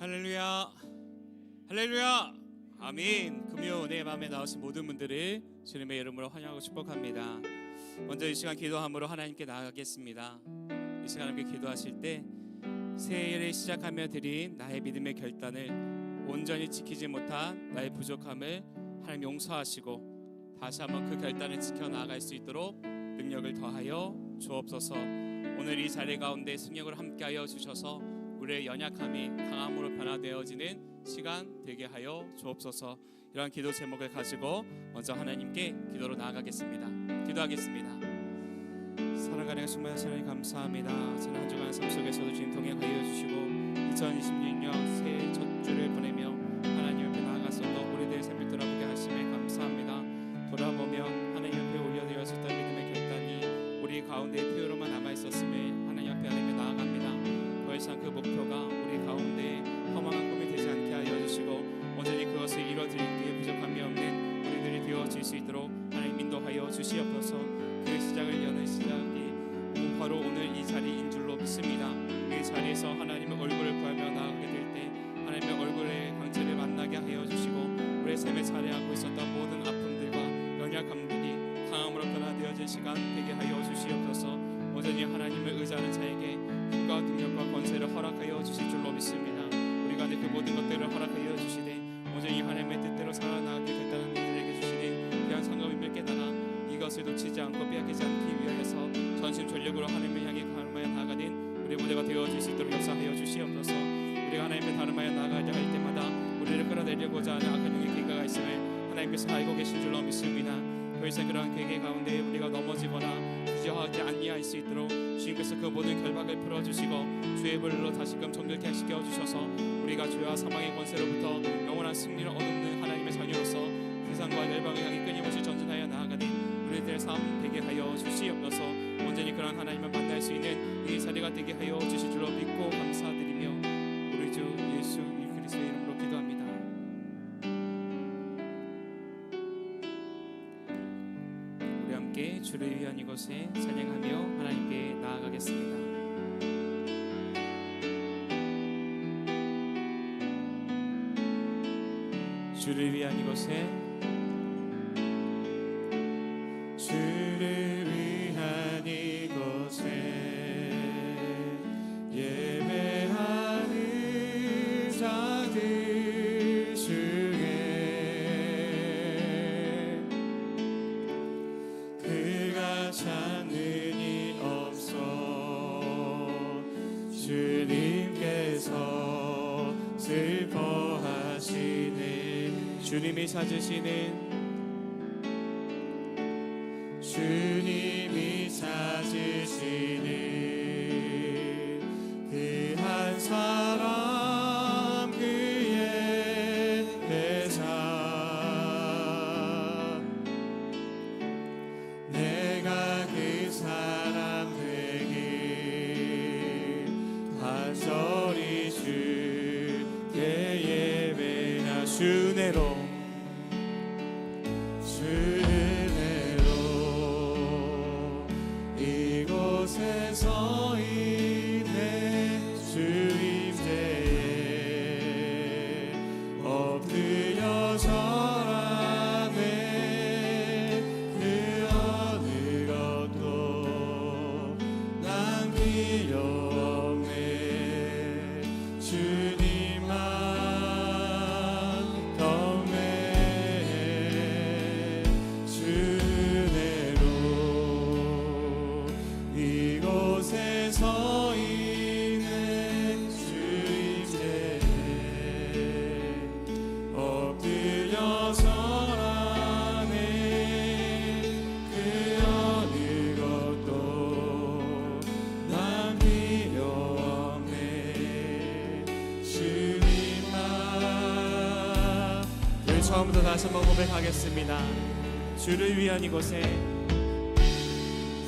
할렐루야, 할렐루야, 아멘. 금요 은혜의 밤에 나오신 모든 분들을 주님의 이름으로 환영하고 축복합니다. 먼저 이 시간 기도함으로 하나님께 나아가겠습니다. 이 시간 함께 기도하실 때 새해를 시작하며 드린 나의 믿음의 결단을 온전히 지키지 못한 나의 부족함을 하나님 용서하시고 다시 한번 그 결단을 지켜 나아갈 수 있도록 능력을 더하여 주옵소서. 오늘 이 자리 가운데 승력을 함께하여 주셔서 우리의 연약함이 강함으로 변화되어지는 시간 되게 하여 주옵소서. 이러한 기도 제목을 가지고 먼저 하나님께 기도로 나아가겠습니다. 기도하겠습니다. 사랑하는 충만하신 하나님 감사합니다. 지난 한 주간 삶 속에서도 주님 동행하여 주시고 2026년 새해 첫 주를 보내며 하나님 앞에 나아가서 또 우리들의 삶을 돌아보게 하심에 감사합니다. 돌아보면 하나님 앞에 올려드렸었던 믿음의 결단이 우리 가운데 표로만 남아있었음을 하나님 앞에 하나님께 나아갑니다. 더 이상 그 목표가 우리 가운데 허망한 꿈이 되지 않게 하여 주시고 온전히 그것을 이뤄드리기에 부족함이 없는 우리들이 되어질 수 있도록 하나님 인도하여 주시옵소서. 그 시작을 여는 시작이 바로 오늘 이 자리인 줄로 믿습니다. 이 자리에서 하나님의 얼굴을 구하며 나아가게 될 때 하나님의 얼굴의 광채를 만나게 하여 주시고 우리의 삶에 자리하고 있었던 모든 아픔들과 연약함들이 강함으로 변화되어질 시간 되게 하여 주시옵소서. 온전히 하나님을 의지하는 자에게 힘과 능력과 권세를 허락하여 주실 줄로 믿습니다. 우리가 그 모든 것들을 허락하여 주시되 온전히 하나님의 뜻대로 살아나가게 됐다는 우리에게 주시니 그냥 상급임을 깨달아 이것을 놓치지 않고 빼앗기지 않기 위하여서 전심전력으로 하나님을 향해 가름하여 나아가는 우리 무대가 되어질 수 있도록 역사하여 주시옵소서. 우리가 하나님을 다름하여 나아가려 할 때마다 우리를 끌어내려고자 하는 악한 영의 계획가 있음을 하나님께서 알고 계신 줄로 믿습니다. 더 이상 그러한 계획 가운데 우리가 넘어지거나 주저하지 아니할 수 있도록 주님께서 그 모든 결박을 풀어주시고 주의 불로 다시금 정결케 시켜주셔서 우리가 죄와 사망의 권세로부터 영원한 승리를 얻는 하나님의 자녀로서 세상과 열방을 향해 끊임없이 전진하여 나아가는 우리들의 삶 되게 하여 주시옵소서. 온전히 그런 하나님을 만날 수 있는 이 자리가 되게 하여 주실 줄로 믿고 감사드리며 우리 주 예수 그리스도의 이름으로 기도합니다. 우리 함께 주를 위한 이곳에 찬양하며 하나님께 나아가겠습니다. 주를 위한 이곳에 주를 위한 이곳에 예배하는 자들 중에 그가 찾는 이 없어 주님께서 슬퍼하시네. 주님이 찾으시는 주님이 찾으시는 그 한 사람 그의 대상 내가 그 사람 되길 간절히 주께 예배하 주내로 이곳에서 있네 주임제에 엎드려 절하네. 그 어느 것도 난 필요 없네. 주님만 덤에 주내로 이곳에서 있는 주임제에 엎드려 절하네. 그 어느 것도 난 필요 없네. 주님만. 우리 처음부터 다시 한번 고백하겠습니다. 주를 위한 이곳에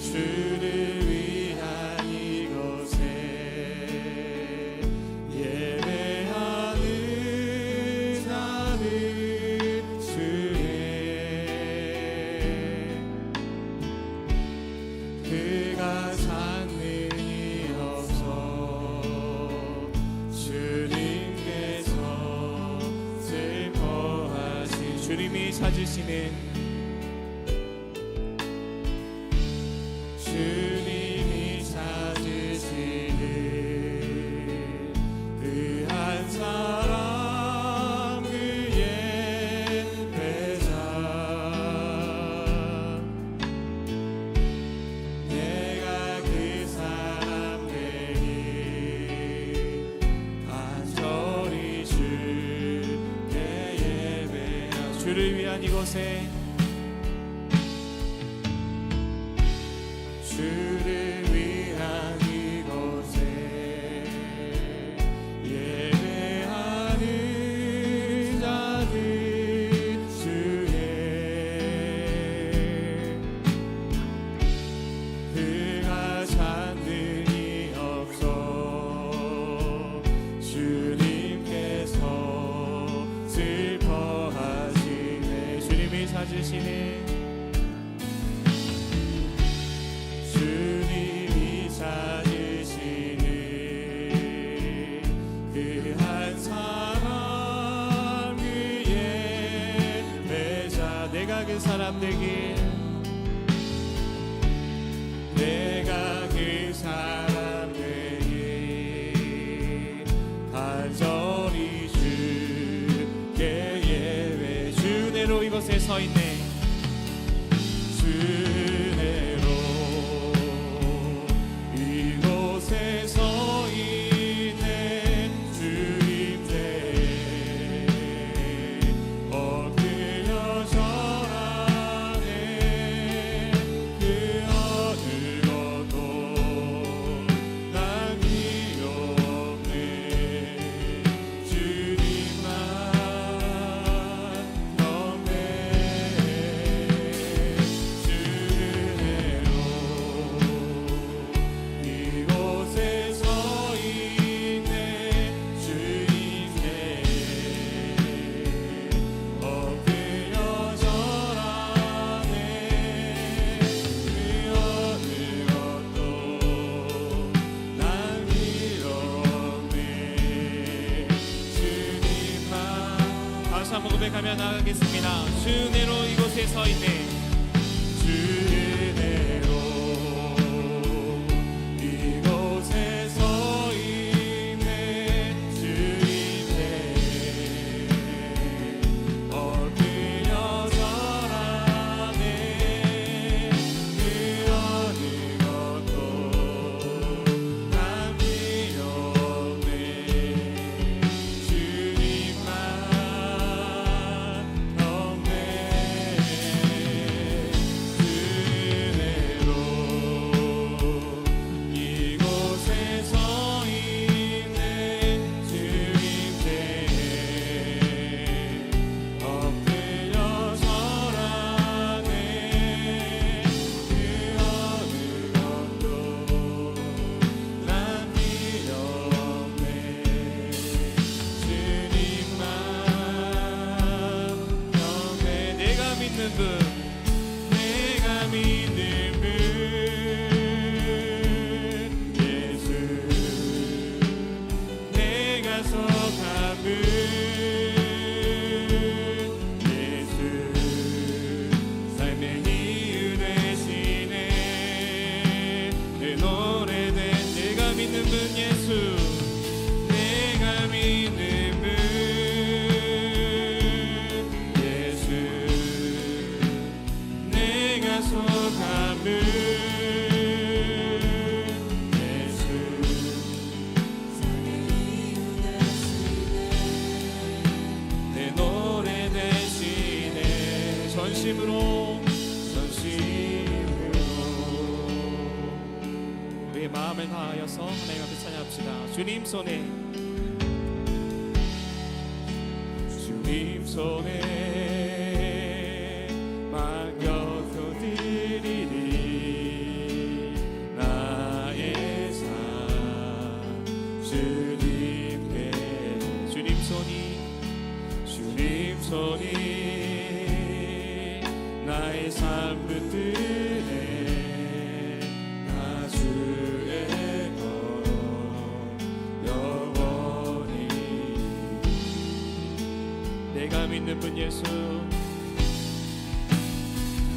주를 위한 이곳에 예배하는 자들 중에 그가 찾는 이 없어 주님께 주님이 찾으시는 주님이 찾으시는 그 한 사람 그의 배자 내가 그 사람 되니 간절히 주께 예배하 주를 위한 이곳에 주를 위한 이곳에 예배하는 자들 주의 그가 찾는 이 없어 주님께서 슬퍼하시네 주님이 찾으시네 주님이 찾으시는 그 한 사람 그의 배자 내가 그 사람 되길 내가 그 사람 되길 간절히 주께 예배 주대로 이곳에 서 있네 주대로 이곳에 서 있네 주임새 엎드려 절하네 그 어느 것도 난 필요 없네 주님만 한번 고백하며 나가겠습니다. 주대로 이곳에 서 있네 주대로 이곳에 서 있네 주님께 엎드려 절하네 그 어느 것도 난 필요 없네 주님만 내가 믿는 분 예수 내가 속한 분 예수 삶의 이유 되시네 내 노래된 내가 믿는 분 예수 내가 믿는 분 예수 내가 속한 분 예수 내 노래 대신에 전심으로 우리의 마음을 다하여서 하나님 앞에 찬양합시다. 주님 손에 주님 손에 맡겨드리리 나의 삶 주님께 주님 손이 나의 삶 붙드네 나 주의 것 영원히 내가 믿는 분 예수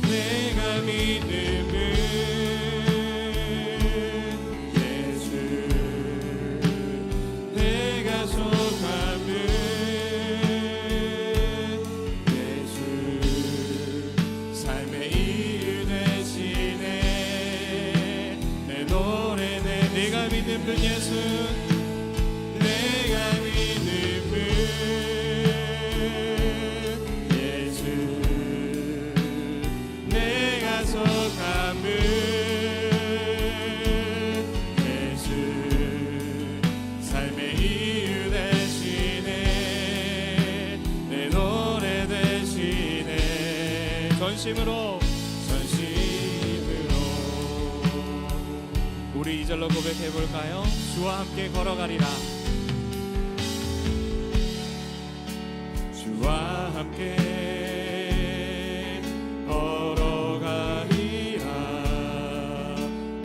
내가 믿는 분 예수 내가 속한 분 예수 삶의 이유 되시네 내 노래네 내가 믿는 분 예수 내가 믿는 분 예수 내가 속한 분 예수 삶의 이유 되시네 내 노래 되시네 전심으로 우리 2절로 고백해 볼까요? 주와 함께 걸어가리라 주와 함께 걸어가리라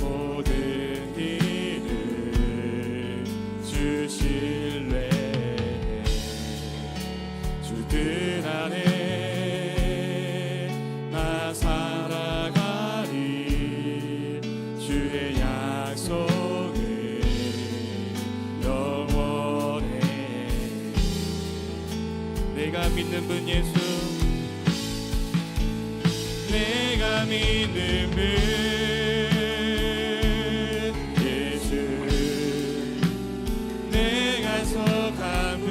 모든 길을 주실래 주 뜻 안에 나 살아가리 주의 약속을 영원해 내가 믿는 분 예수 내가 믿는 분 예수 내가 속한 분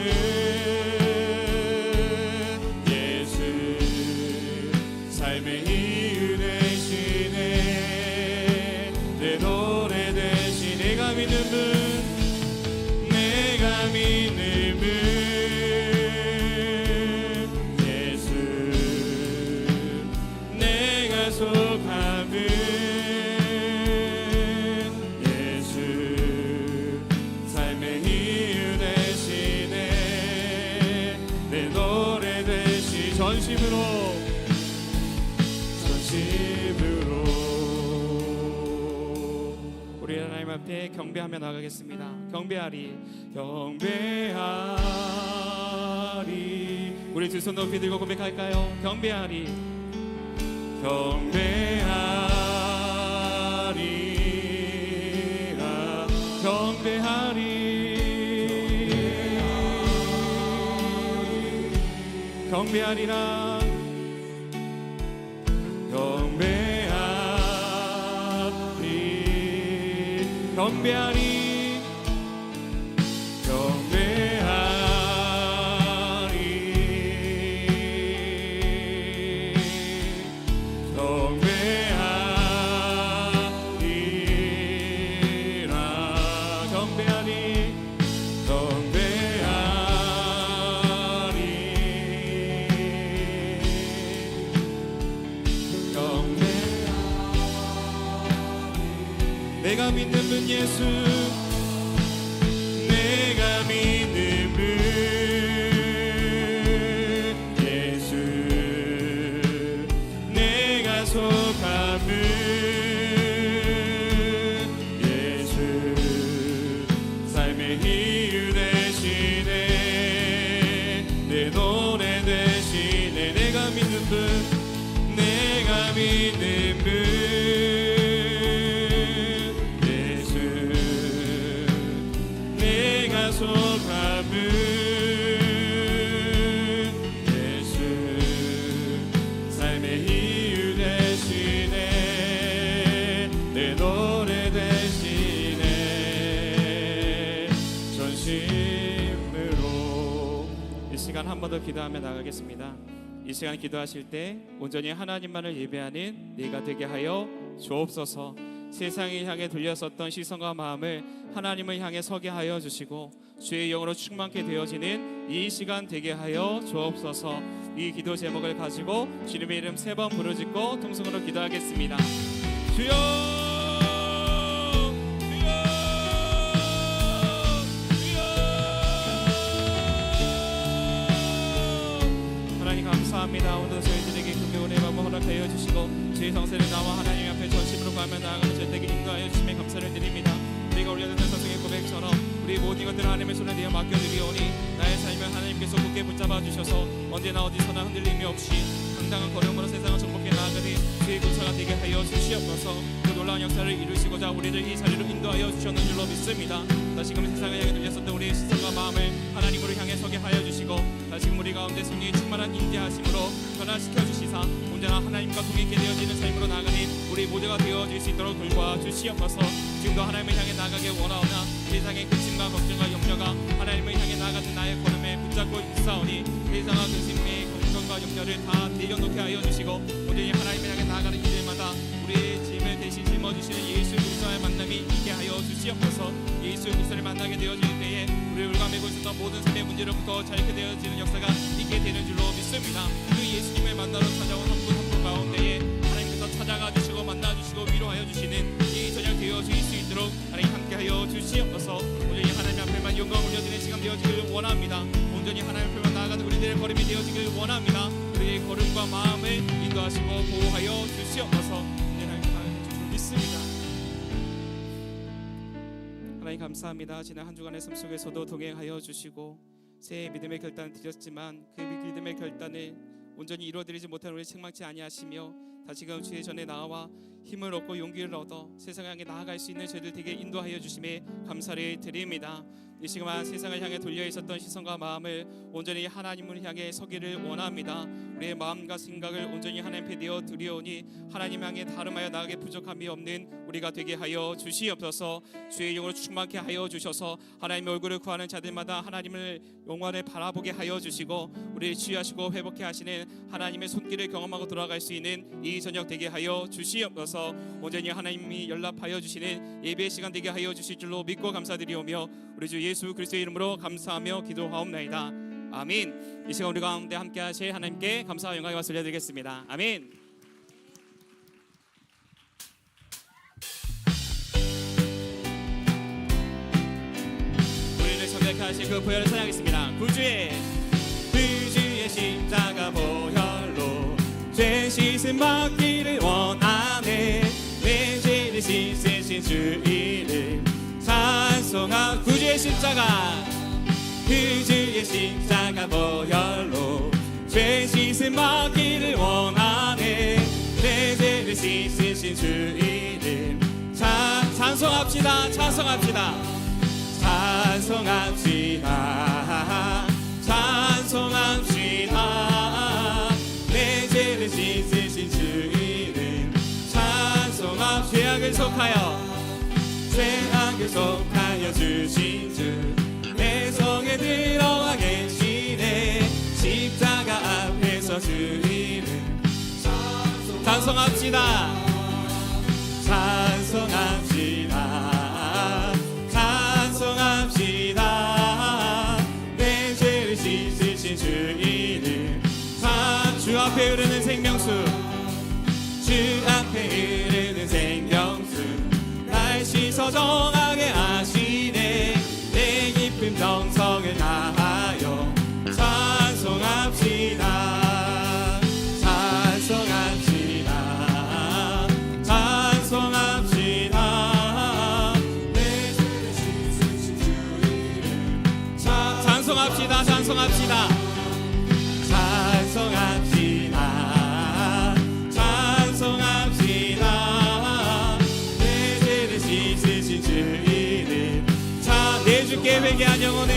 예수 삶의 이유 되시네 내 노래 대신 내가 믿는 분 내가 믿는 분 예수 내가 속한 분 예수 삶의 이유 되시네 내 노래 대신 전심으로 우리 하나님 앞에 경배하며 나가겠습니다. 경배하리 경배하리 우리 두 손 높이 들고 고백할까요? 경배하리 경배하리라 경배하리라 경배하리 내가 믿는 분 예수 내가 믿는 분 예수 내가 속한 분 예수 삶의 이유 되시네 내 노래 되시네 내가 믿는 분 내가 믿는 분 속한 분 예수 삶의 이유 되시네 내 노래 되시네 전심으로 이 시간 한 번 더 기도하며 나가겠습니다. 이 시간 기도하실 때 온전히 하나님만을 예배하는 내가 되게 하여 주옵소서. 세상을 향해 돌렸었던 시선과 마음을 하나님을 향해 서게 하여 주시고 주의 영으로 충만케 되어지는 이 시간 되게 하여 주옵소서. 이 기도 제목을 가지고 주님의 이름 3번 부르짖고 통성으로 기도하겠습니다. 주여 주여 주여 하나님 감사합니다. 오늘 저희들에게 금요일의 마음을 허락하여 주시고 주의 성세를 나와 하나님 앞에 전심으로 가며 나아가는 저희에게 인도하여 주심에 감사를 드립니다. 우리가 올려드린 성경의 고백처럼 우리 모든 것들을 하나님의 손에 내어 맡겨드리오니 나의 삶을 하나님 주께서 굳게 붙잡아 주셔서 언제나 어디서나 흔들림이 없이 당당한 걸음으로 세상을 정복해 나아가는 주의 군사가 되게 하여 주시옵소서. 그 놀라운 역사를 이루시고자 우리를 이 자리로 인도하여 주셨는 줄로 믿습니다. 다시금 세상을 향해 들렸었던 우리의 시선과 마음을 하나님으로 향해 서게 하여 주시고 다시금 우리 가운데 성령의 충만한 인자하심으로 변화시켜 주시사 언제나 하나님과 동행하게 되어지는 삶으로 나아가는 우리 모두가 되어질 수 있도록 돌봐 주시옵소서. 지금도 하나님을 향해 나가게 원하오나 세상의 근심과 걱정과 염려가 하나님을 향해 나아가는 나의 걸음에 붙잡고 있사오니 세상과 근심의 걱정과 염려를 다 내려놓게 하여 주시고 온전히 하나님을 향해 나아가는 길마다 우리의 짐을 대신 짊어지시는 예수 그리스도와의 만남이 있게 하여 주시옵소서. 예수 그리스도를 만나게 되어질 때에 우리 울감매고 있었던 모든 삶의 문제로부터 자유케 되어지는 역사가 있게 되는 줄로 믿습니다. 그 예수님을 만나러 찾아온 한 분 한 분 가운데에 하나님께서 찾아가 주시고 만나 주시고 위로하여 주시는 이 저녁 되어질 수 있도록 하나님 함께하여 주시옵소서. 온전히 하나님 앞에만 영광 올려드리는 시간 되어지기를 원합니다. 온전히 하나님 앞에만 나아가는 우리들의 걸음이 되어지기를 원합니다. 우리의 걸음과 마음을 인도하시고 보호하여 주시옵소서. 하나님 줄 믿습니다. 하나님 감사합니다. 지난 한 주간의 삶 속에서도 동행하여 주시고 새해 믿음의 결단을 드렸지만 그 믿음의 결단을 온전히 이루어드리지 못한 우리 책망치 아니하시며 다시금 주의 전에 나와 힘을 얻고 용기를 얻어 세상을 향해 나아갈 수 있는 저희들 되게 인도하여 주심에 감사를 드립니다. 이 시간 세상을 향해 돌려 있었던 시선과 마음을 온전히 하나님을 향해 서기를 원합니다. 우리의 마음과 생각을 온전히 하나님 앞에 내어 드리오니 하나님 향해 다름하여 나아가게 부족함이 없는 우리가 되게 하여 주시옵소서. 주의 영으로 충만케 하여 주셔서 하나님의 얼굴을 구하는 자들마다 하나님을 영원히 바라보게 하여 주시고 우리를 치유하시고 회복케 하시는 하나님의 손길을 경험하고 돌아갈 수 있는 이 저녁 되게 하여 주시옵소서. 온전히 하나님이 연락하여 주시는 예배의 시간 되게 하여 주실 줄로 믿고 감사드리오며 우리 주 예수 그리스도의 이름으로 감사하며 기도하옵나이다. 아멘. 이 시간 우리 가운데 함께 하실 하나님께 감사와 영광의 박수 올려드리겠습니다. 아멘. 우리를 정결케 하실 그 보혈을 찬양하겠습니다. 구주의 십자가 보혈로 죄 씻음 받기를 원하네. 내 죄를 씻으신 주 이름 찬송하. 구주의 십자가 주의 십자가 보혈로 죄 씻음 받기를 원하네. 내 죄를 씻으신 주 이름 찬송합시다. 찬송합시다. 찬송합시다. 찬송합시다. 내 죄를 씻으신 주 이름 찬송합시다. 죄악을 속하여 주신 주 내 성에 들어와 계시네. 십자가 앞에서 주 이름 찬송합시다. 찬송합시다. 찬송합시다. 내 죄를 씻으신 주 이름 주 앞에 흐르는 생명수 주 앞에 흐르는 생명수 날 씻어 정하게 하시네. 내 깊은 정성을 다하여 찬송합시다. 찬송합시다. 찬송합시다. 내 죄를 씻으신 주 이름 찬송합시다. 찬송합시다. 찬송합시다. 찬송합시다. 내 죄를 씻으신 주 이름 내 주께 회개한 영혼은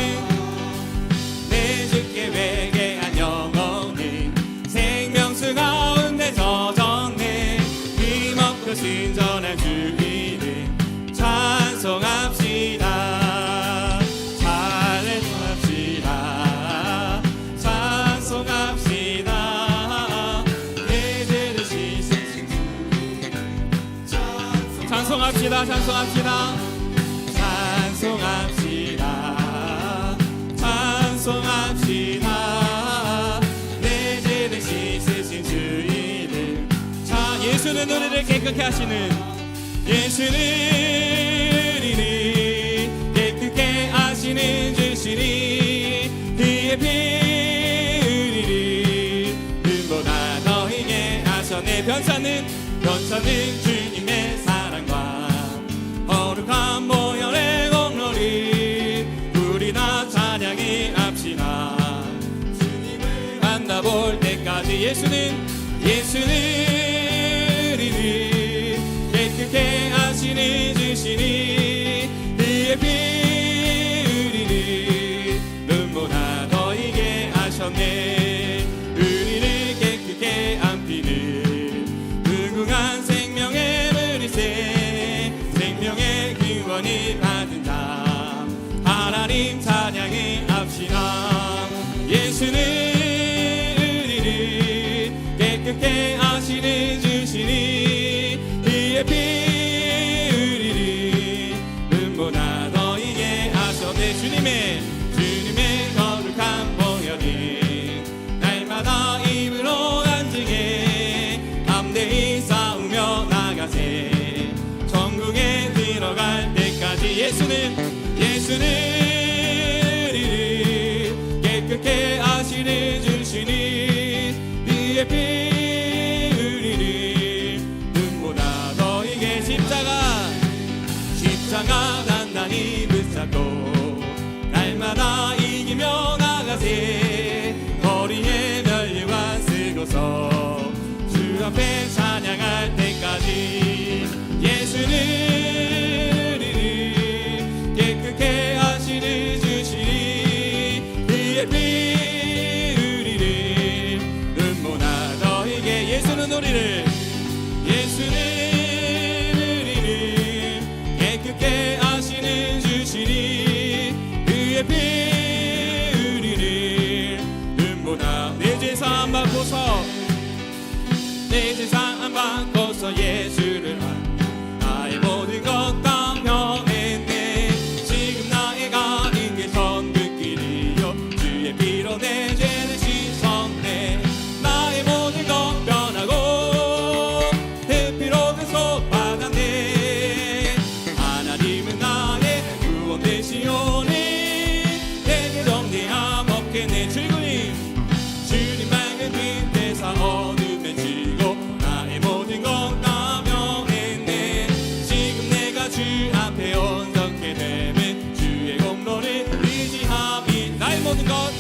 내 주께 회개한 영혼은 생명수 가운데 젖었네. 힘없고 순전한 주 이름 찬송합시다. 찬송합시다. 찬송합시다. 내 죄를 씻으신 주 이름 찬송합시다. 찬송합시다. 찬송합시다. 찬송합시다. 내 죄를 씻으신 주 이름 예수는 우리를 깨끗게 하시는 예수는 우리를 깨끗게 하시는 주시니 그의 피 우리를 눈보다 너희게 하셨네. 변찮는 주님의 사랑과 거룩한 보혈의 공로를 우리 다 찬양해 합시다. 받아볼 때까지 예수는 이리 깨끗게 하시니 주시니 그의 피 우리를 눈보다 너에게 하셨네. 우리를 깨끗게 안 피는 무궁한 생명의 물이세 생명의 구원이 받은 자 하나님 찬양해 합시다. 예수는 우리를 깨끗게 하시는 주시니 그의 피 우리를 눈보다 너에게 하셨네. 주님의 거룩한 보혈이 날마다 입으로 간증해 담대히 싸우며 나가세 천국에 들어갈 때까지 예수는 우리를 깨끗게 하시는 주시니 그의 피 우리를 눈보다 너에게 십자가 단단히 붙잡고 날마다 이기며 나가세 거리에 멸류관 쓰고서 주 앞에 찬양할 때까지 예수는 우리를 깨끗게 하시는 주시니 그의 피 우리를 눈보다 너에게 예수는 우리를 깨끗게 하시는 주시니 그의 피 우리를 눈보다 내 제사 안 받고서 예수를 나의 모든 것 다 변했네. 지금 나의 가는 게 천국길이요 주의 피로 내 죄를 씻었네. 나의 모든 것 변하고 그 피로 그 속 받았네. 하나님은 나의 구원 되시오니 내게 정죄함 없겠네. 주님 맑은 빛에서 어둠에 지고 나의 모든 것 다 변했네. 지금 내가 주 앞에 온전케 되면 주의 공로를 의지함이 나의 모든 것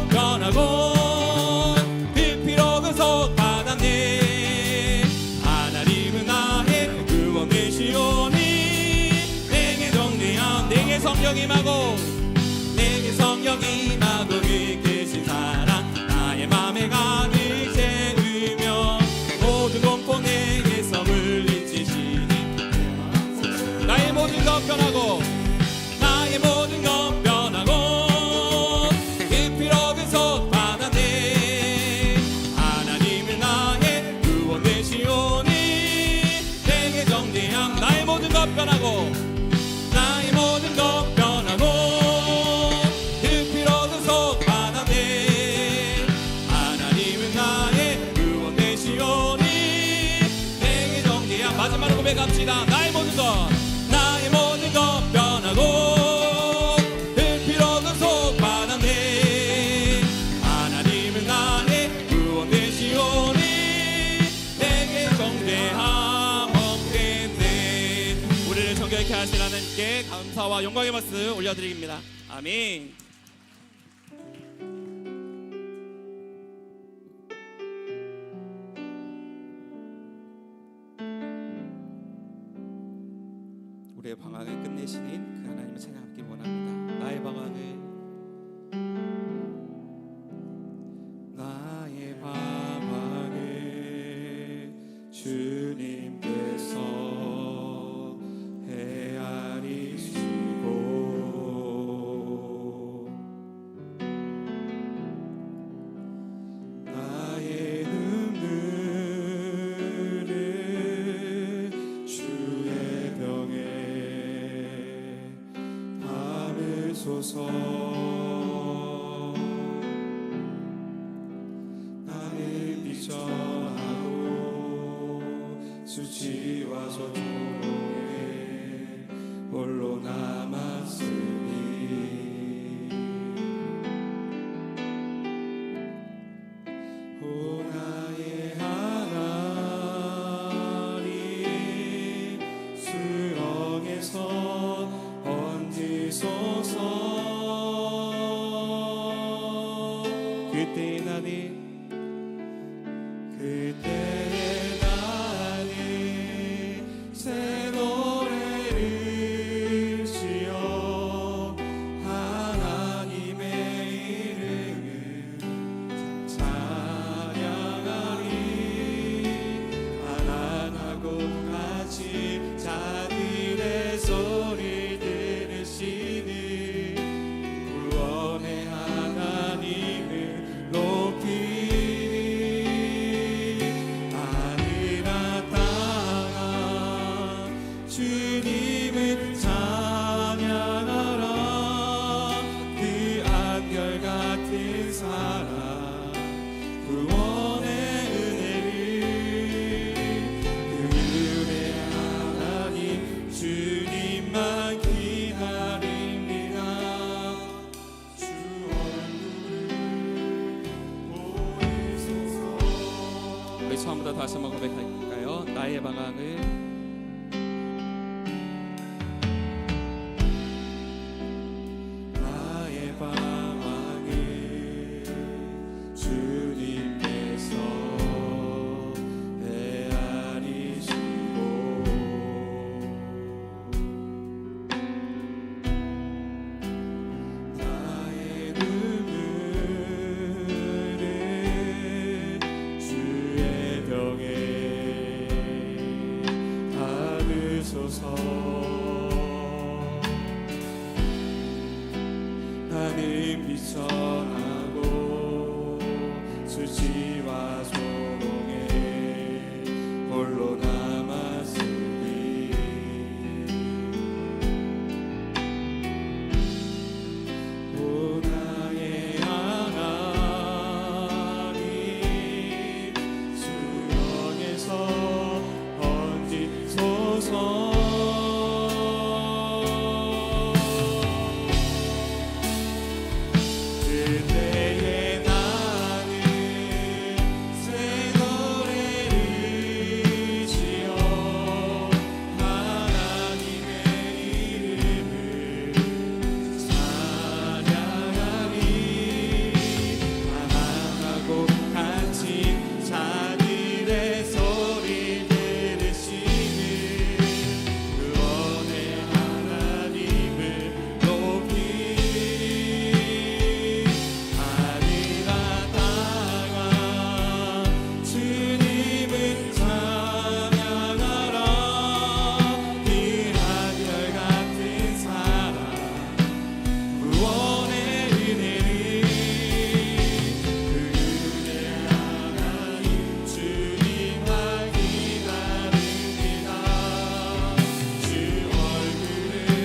변하고 그 피로 그 속 받았네. 하나님은 나의 구원 되시오니 내게 정죄함 내게 성령 임하고 이끄신 사랑 나의 맘에 가득 채우며 모든 공포 내게서 물리치시니 나의 모든 것 변하고 그 피로 그 속 받았네. 하나님은 나의 구원 되시오니 내게 정죄함 나의 모든 것 변하고 그 피로 그 속 받았네. 하나님은 나의 구원 되시오니 내게 정죄함 마지막으로 고백합시다. 나의 모든 것 변하고 그 피로 그 속 받았네. 하나님은 나의 구원 되시오니 내게 정죄함 없겠네. 우리를 정결케 하신 하나님께 감사와 영광의 말씀 올려드립니다. 아멘. 우리의 방황을 끝내시는 그 하나님을 찬양하기 원합니다. 나의 방황을 주님께서 헤아리시고 나의 눈물을 주의 병에 담으소서. 나를 비전하고 수치와 소통에 홀로 남았으니 오 나의 하나님 수렁에서 얹으소서. 그때 나는 새 노래를 지어 하나님의 이름을 찬양하리. 가난하고 같이 자들의 소리 들으시니 구원의 하나님을 높이리. 하늘아 땅아 주님을 찬양하라. 그 한결같은 사랑 구원의 은혜를 그 은혜 하나님 주님만 기다립니다. 주 얼굴을 보이소서. 우리 처음부터 다시 한번 고백할까요? 나의 방황을 주님께서 헤아리시고 나의 눈물을 주의 병에 담으소서. 나는 비천하고 수치와 소롱에 홀로 남았으니 오 나의 하나님 수령에서 얹으소서. 그때에 나는 새 노래를 지어 하나님의 이름을 찬양하리. 가난하고 갇힌 자들의 소리 들으시는 구원의 하나님을 높이리. 하늘아 땅아 주님을 찬양하라. 그 한결같은 사랑 구원의 은혜를 그 은혜 하나님 주님만 기다립니다. 주 얼굴을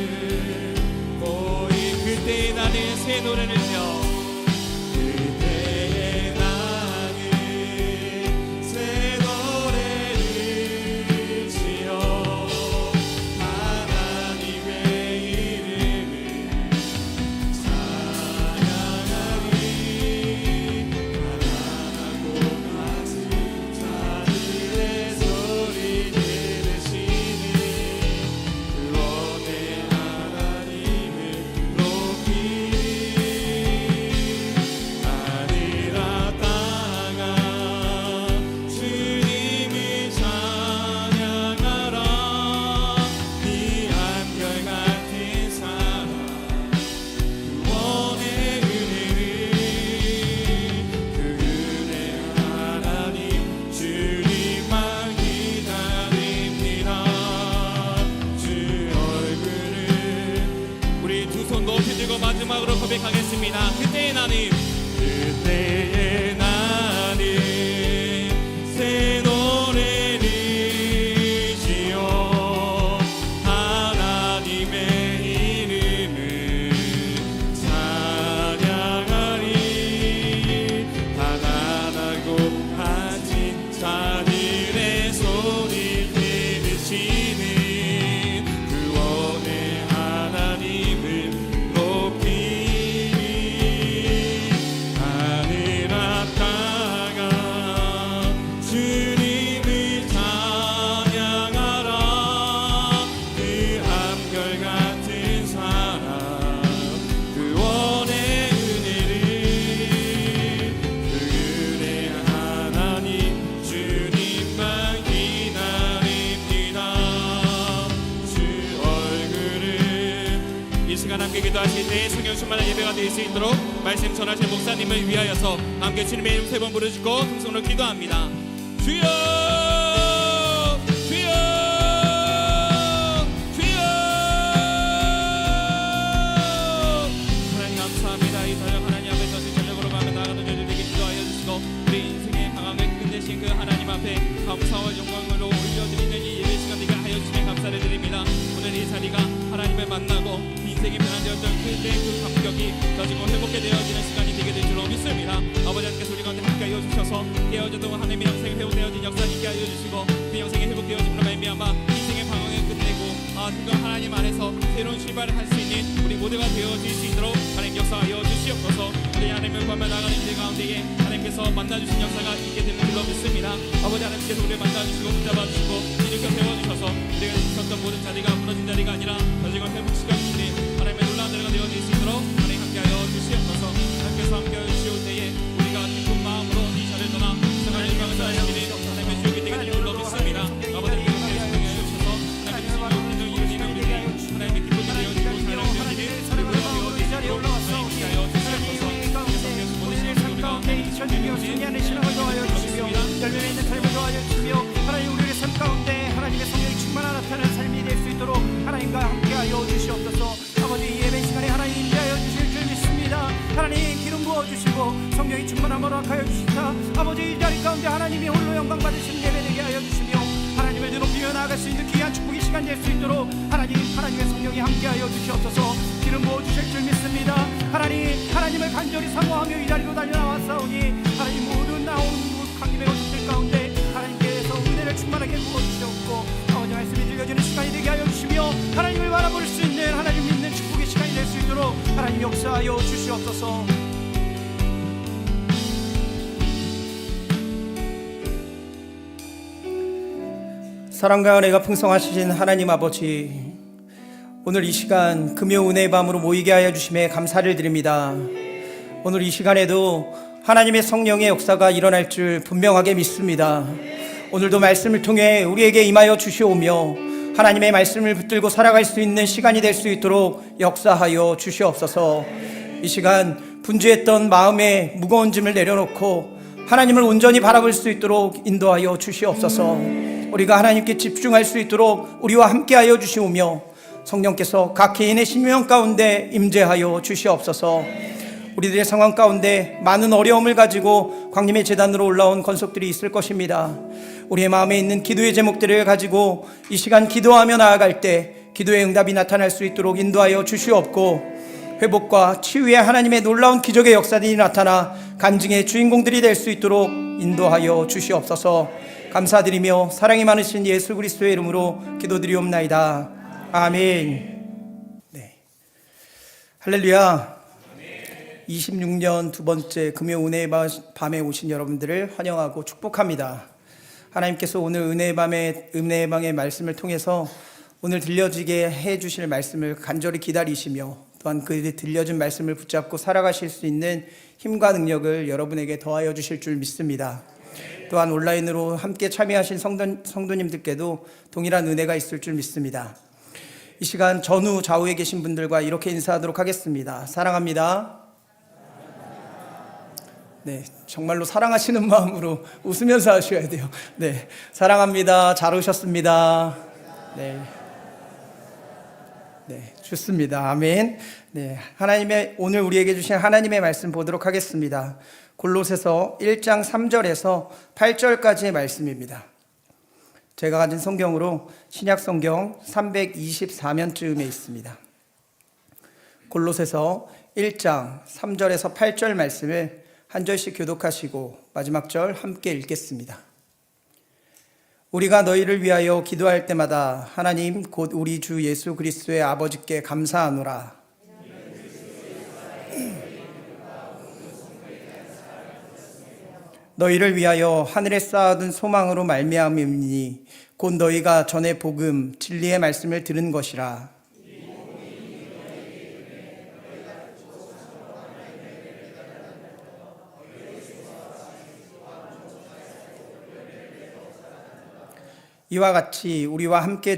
보이 그때 나는 새 노래를 지어 그때에 나는 새 노래를 지어 하나님의 이름을 찬양하리. 가난하고 갇힌 자들의 소리 들으시니 구원의 하나님을 높이리. 하늘아 땅아 주님을 찬양하라. 이 한결같은 사랑 구원의 은혜를 그 은혜 하나님 주님만 기다립니다. 주 얼굴을 우리 두 손 높이 들고 마지막으로 고백하겠습니다. 그때의 나는 새 노래를 지어 하나님의 이름을 찬양하리. 가난하고 갇힌 자들의 소리 들으시는 구원의 하나님을 높이리. 하늘 기도하실 때 성령 충만한 예배가 될 수 있도록 말씀 전하실 목사님을 위하여서 함께 주님의 이름 3번 부르시고 통성으로 기도합니다. 주여 주여 주여. 하나님 감사합니다. 이 저녁 하나님 앞에 저희 저녁으로 가면 나가는 저희들에게 기도하여 주시고 우리 인생의 방황을 끝내신 그 하나님 앞에 감사와 영광으로 올려드리는 이 예배 시간 되게 하여 주시면 감사를 드립니다. 오늘 이 자리가 하나님을 만나고 인생이 변화되었던 그때 그 감격이 다시금 회복해 되어지는 시간이 되게 될 줄로 믿습니다. 아버지 하나님께서 우리 가운데 함께 하여 주셔서 깨어졌던 하나님의 영생이 회복되어진 역사 있게 하여 주시고 그 영생이 회복되어짐으로 말미암아 인생의 방황을 끝내고 그거 하나님 안에서 새로운 출발을 할 수 있는 우리 모두가 되어질 수 있도록 하나님 역사하여 주시옵소서. 우리 하나님을 보며 나가는 인생 가운데에 하나님께서 만나주신 역사가 있게 되는 줄로 믿습니다. 아버지 하나님께서 우리를 만나주시고 붙잡아주시고 일으켜 세워주셔서 우리가 있었던 모든 자리가 무너진 자리가 아니라 다시금 회복시켜주시는 하나님의 놀라운 자리가 되어질 수 있도록 하나님 함께하여 주시옵소서. 하나님께서 함께하여 주시올 때에 우리가 기쁜 마음으로 이 자리를 떠나 세상의 영광을 전하시는 하나님의 주역이 되게 될 줄로 믿습니다. 아버지 하나님께서 성령하여 주셔서 하나님의 신령을 이루어지는 우리들이 하나님의 기쁨이 되어지고 사랑이 되어지는 우리 모두가 되어지도록 하나님 함께하여 주시옵소서. 우리의 삶 가운데 이천주며 승리하는 신앙을 더하여 주시며 열매에 있는 삶을 더하여 주시며 하나님 우리의 삶 가운데 하나님의 성령이 충만한 나타나는 삶이 될 수 있도록 하나님과 함께하여 주시옵소서. 아버지 예배 시간에 하나님 임재하여 주실 줄 믿습니다. 하나님 기름 부어주시고 성령이 충만함으로 함께하여 주시다. 아버지 이 자리 가운데 하나님이 홀로 영광 받으시는 예배 되게 하여 주시며 하나님을 높이며 나아갈 수 있는 귀한 축복의 시간 될 수 있도록 하나님의 성령이 함께하여 주시옵소서. 기름 부어주실 줄 믿습니다. 하나님을 간절히 사모하며 이 자리로 달려나왔사오니 하나님 모든 나온 강림의 것들 가운데 하나님께서 은혜를 충만하게 부어주시옵고 아버지 말씀이 들려지는 시간이 되게 하여 주시며 하나님을 바라볼 수 있는 하나님 믿는 축복의 시간이 될 수 있도록 하나님 역사하여 주시옵소서. 사랑과 은혜가 풍성하신 하나님 아버지, 오늘 이 시간 금요 은혜의 밤으로 모이게 하여 주심에 감사를 드립니다. 오늘 이 시간에도 하나님의 성령의 역사가 일어날 줄 분명하게 믿습니다. 오늘도 말씀을 통해 우리에게 임하여 주시오며 하나님의 말씀을 붙들고 살아갈 수 있는 시간이 될 수 있도록 역사하여 주시옵소서. 이 시간 분주했던 마음의 무거운 짐을 내려놓고 하나님을 온전히 바라볼 수 있도록 인도하여 주시옵소서. 우리가 하나님께 집중할 수 있도록 우리와 함께하여 주시오며 성령께서 각 개인의 신명 가운데 임재하여 주시옵소서. 우리들의 상황 가운데 많은 어려움을 가지고 광림의 제단으로 올라온 권속들이 있을 것입니다. 우리의 마음에 있는 기도의 제목들을 가지고 이 시간 기도하며 나아갈 때 기도의 응답이 나타날 수 있도록 인도하여 주시옵고 회복과 치유의 하나님의 놀라운 기적의 역사들이 나타나 간증의 주인공들이 될 수 있도록 인도하여 주시옵소서. 감사드리며 사랑이 많으신 예수 그리스도의 이름으로 기도드리옵나이다. 아멘. 네. 할렐루야. 26년 두 번째 금요 은혜의 밤에 오신 여러분들을 환영하고 축복합니다. 하나님께서 오늘 은혜의 방의 말씀을 통해서 오늘 들려지게 해주실 말씀을 간절히 기다리시며 또한 그 들려진 말씀을 붙잡고 살아가실 수 있는 힘과 능력을 여러분에게 더하여 주실 줄 믿습니다. 또한 온라인으로 함께 참여하신 성도님들께도 동일한 은혜가 있을 줄 믿습니다. 이 시간 전후 좌우에 계신 분들과 이렇게 인사하도록 하겠습니다. 사랑합니다. 네, 정말로 사랑하시는 마음으로 웃으면서 하셔야 돼요. 네, 사랑합니다. 잘 오셨습니다. 네, 좋습니다. 아멘. 네, 오늘 우리에게 주신 하나님의 말씀 보도록 하겠습니다. 골로새서 1장 3절에서 8절까지의 말씀입니다. 제가 가진 성경으로 신약 성경 324면쯤에 있습니다. 골로새서 1장 3절에서 8절 말씀을 한 절씩 교독하시고 마지막 절 함께 읽겠습니다. 우리가 너희를 위하여 기도할 때마다 하나님 곧 우리 주 예수 그리스도의 아버지께 감사하노라. 너희를 위하여 하늘에 쌓아둔 소망으로 말미암음이니 곧 너희가 전에 복음 진리의 말씀을 들은 것이라. 이와 같이 우리와 함께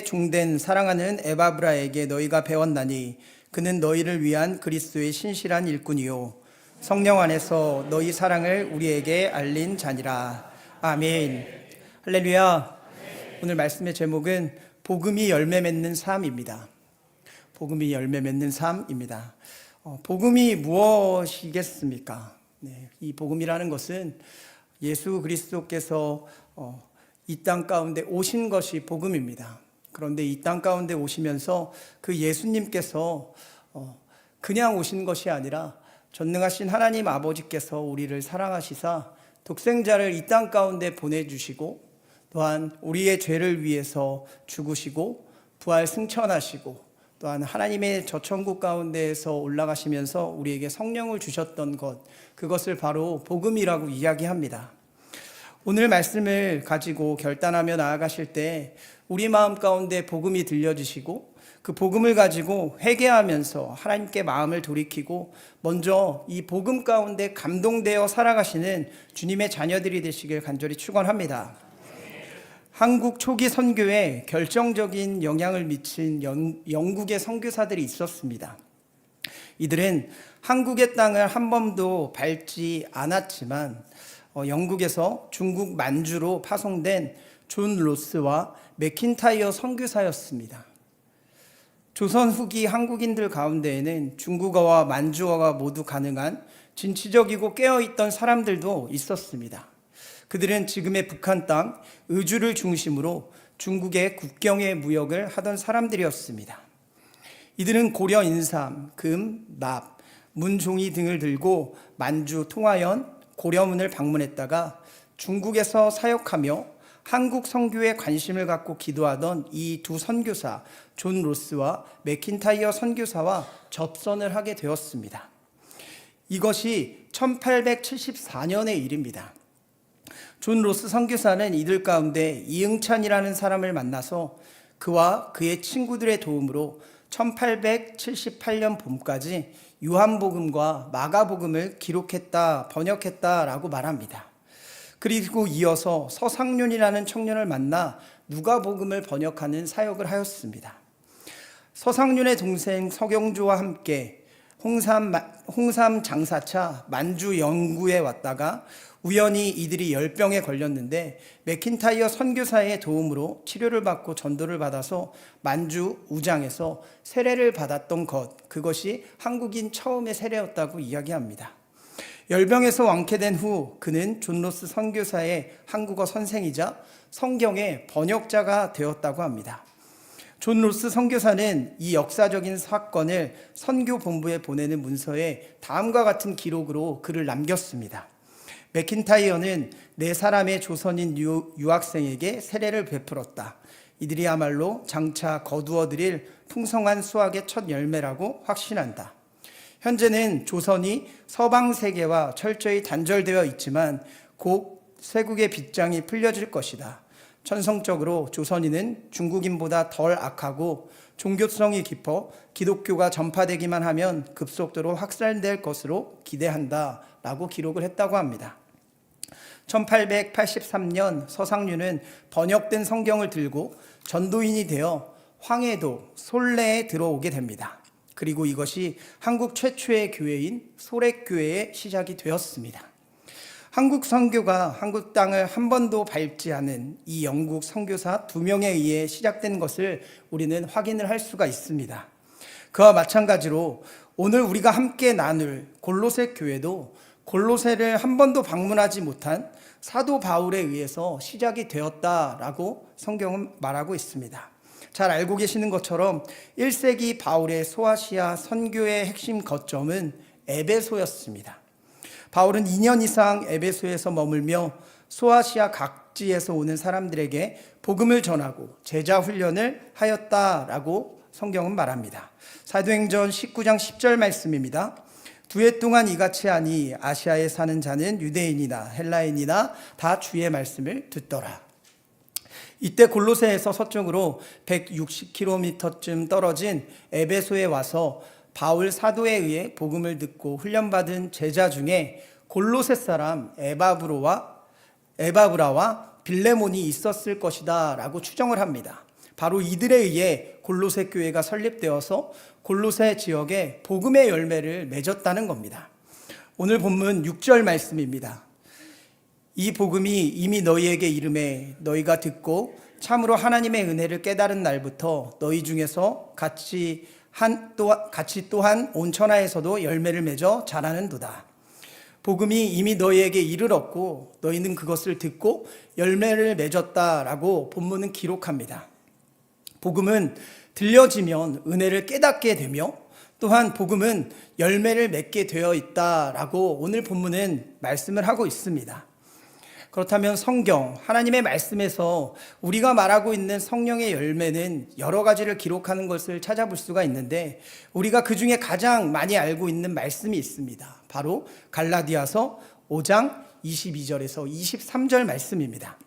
종된 사랑하는 에바브라에게 너희가 배웠나니 그는 너희를 위한 그리스도의 신실한 일꾼이요 성령 안에서 너희 사랑을 우리에게 알린 자니라. 아멘. 할렐루야. 오늘 말씀의 제목은 복음이 열매 맺는 삶입니다. 복음이 열매 맺는 삶입니다. 복음이 무엇이겠습니까? 이 복음이라는 것은 예수 그리스도께서 이 땅 가운데 오신 것이 복음입니다. 그런데 이 땅 가운데 오시면서 그 예수님께서 그냥 오신 것이 아니라 전능하신 하나님 아버지께서 우리를 사랑하시사 독생자를 이 땅 가운데 보내주시고 또한 우리의 죄를 위해서 죽으시고 부활 승천하시고 또한 하나님의 저천국 가운데에서 올라가시면서 우리에게 성령을 주셨던 것, 그것을 바로 복음이라고 이야기합니다. 오늘 말씀을 가지고 결단하며 나아가실 때 우리 마음 가운데 복음이 들려주시고 그 복음을 가지고 회개하면서 하나님께 마음을 돌이키고 먼저 이 복음 가운데 감동되어 살아가시는 주님의 자녀들이 되시길 간절히 축원합니다. 한국 초기 선교에 결정적인 영향을 미친 영국의 선교사들이 있었습니다. 이들은 한국의 땅을 한 번도 밟지 않았지만 영국에서 중국 만주로 파송된 존 로스와 맥킨타이어 선교사였습니다. 조선 후기 한국인들 가운데에는 중국어와 만주어가 모두 가능한 진취적이고 깨어있던 사람들도 있었습니다. 그들은 지금의 북한 땅 의주를 중심으로 중국의 국경의 무역을 하던 사람들이었습니다. 이들은 고려 인삼, 금, 납, 문종이 등을 들고 만주, 통화연, 고려문을 방문했다가 중국에서 사역하며 한국 선교에 관심을 갖고 기도하던 이 두 선교사 존 로스와 맥킨타이어 선교사와 접선을 하게 되었습니다. 이것이 1874년의 일입니다. 존 로스 선교사는 이들 가운데 이응찬이라는 사람을 만나서 그와 그의 친구들의 도움으로 1878년 봄까지 요한복음과 마가복음을 기록했다, 번역했다라고 말합니다. 그리고 이어서 서상륜이라는 청년을 만나 누가복음을 번역하는 사역을 하였습니다. 서상륜의 동생 서경조와 함께 홍삼 장사차 만주 영구에 왔다가 우연히 이들이 열병에 걸렸는데 맥킨타이어 선교사의 도움으로 치료를 받고 전도를 받아서 만주 우장에서 세례를 받았던 것, 그것이 한국인 처음의 세례였다고 이야기합니다. 열병에서 완쾌된 후 그는 존 로스 선교사의 한국어 선생이자 성경의 번역자가 되었다고 합니다. 존 로스 선교사는 이 역사적인 사건을 선교본부에 보내는 문서에 다음과 같은 기록으로 글을 남겼습니다. 맥킨타이어는 4사람의 조선인 유학생에게 세례를 베풀었다. 이들이야말로 장차 거두어들일 풍성한 수학의 첫 열매라고 확신한다. 현재는 조선이 서방 세계와 철저히 단절되어 있지만 곧 쇄국의 빗장이 풀려질 것이다. 천성적으로 조선인은 중국인보다 덜 악하고 종교성이 깊어 기독교가 전파되기만 하면 급속도로 확산될 것으로 기대한다 라고 기록을 했다고 합니다. 1883년 서상륜은 번역된 성경을 들고 전도인이 되어 황해도 솔레에 들어오게 됩니다. 그리고 이것이 한국 최초의 교회인 소렉교회의 시작이 되었습니다. 한국 선교가 한국 땅을 한 번도 밟지 않은 이 영국 선교사 2명에 의해 시작된 것을 우리는 확인을 할 수가 있습니다. 그와 마찬가지로 오늘 우리가 함께 나눌 골로새 교회도 골로새를 한 번도 방문하지 못한 사도 바울에 의해서 시작이 되었다라고 성경은 말하고 있습니다. 잘 알고 계시는 것처럼 1세기 바울의 소아시아 선교의 핵심 거점은 에베소였습니다. 바울은 2년 이상 에베소에서 머물며 소아시아 각지에서 오는 사람들에게 복음을 전하고 제자 훈련을 하였다라고 성경은 말합니다. 사도행전 19장 10절 말씀입니다. 2해 동안 이같이 하니 아시아에 사는 자는 유대인이나 헬라인이나 다 주의 말씀을 듣더라. 이때 골로새에서 서쪽으로 160km쯤 떨어진 에베소에 와서 바울 사도에 의해 복음을 듣고 훈련받은 제자 중에 골로새 사람 에바브라와 빌레몬이 있었을 것이다 라고 추정을 합니다. 바로 이들에 의해 골로새 교회가 설립되어서 골로새 지역에 복음의 열매를 맺었다는 겁니다. 오늘 본문 6절 말씀입니다. 이 복음이 이미 너희에게 이름에 너희가 듣고 참으로 하나님의 은혜를 깨달은 날부터 너희 중에서 같이 또한 온 천하에서도 열매를 맺어 자라는도다. 복음이 이미 너희에게 이르렀고 너희는 그것을 듣고 열매를 맺었다라고 본문은 기록합니다. 복음은 들려지면 은혜를 깨닫게 되며 또한 복음은 열매를 맺게 되어 있다라고 오늘 본문은 말씀을 하고 있습니다. 그렇다면 성경, 하나님의 말씀에서 우리가 말하고 있는 성령의 열매는 여러 가지를 기록하는 것을 찾아볼 수가 있는데 우리가 그 중에 가장 많이 알고 있는 말씀이 있습니다. 바로 갈라디아서 5장 22절에서 23절 말씀입니다.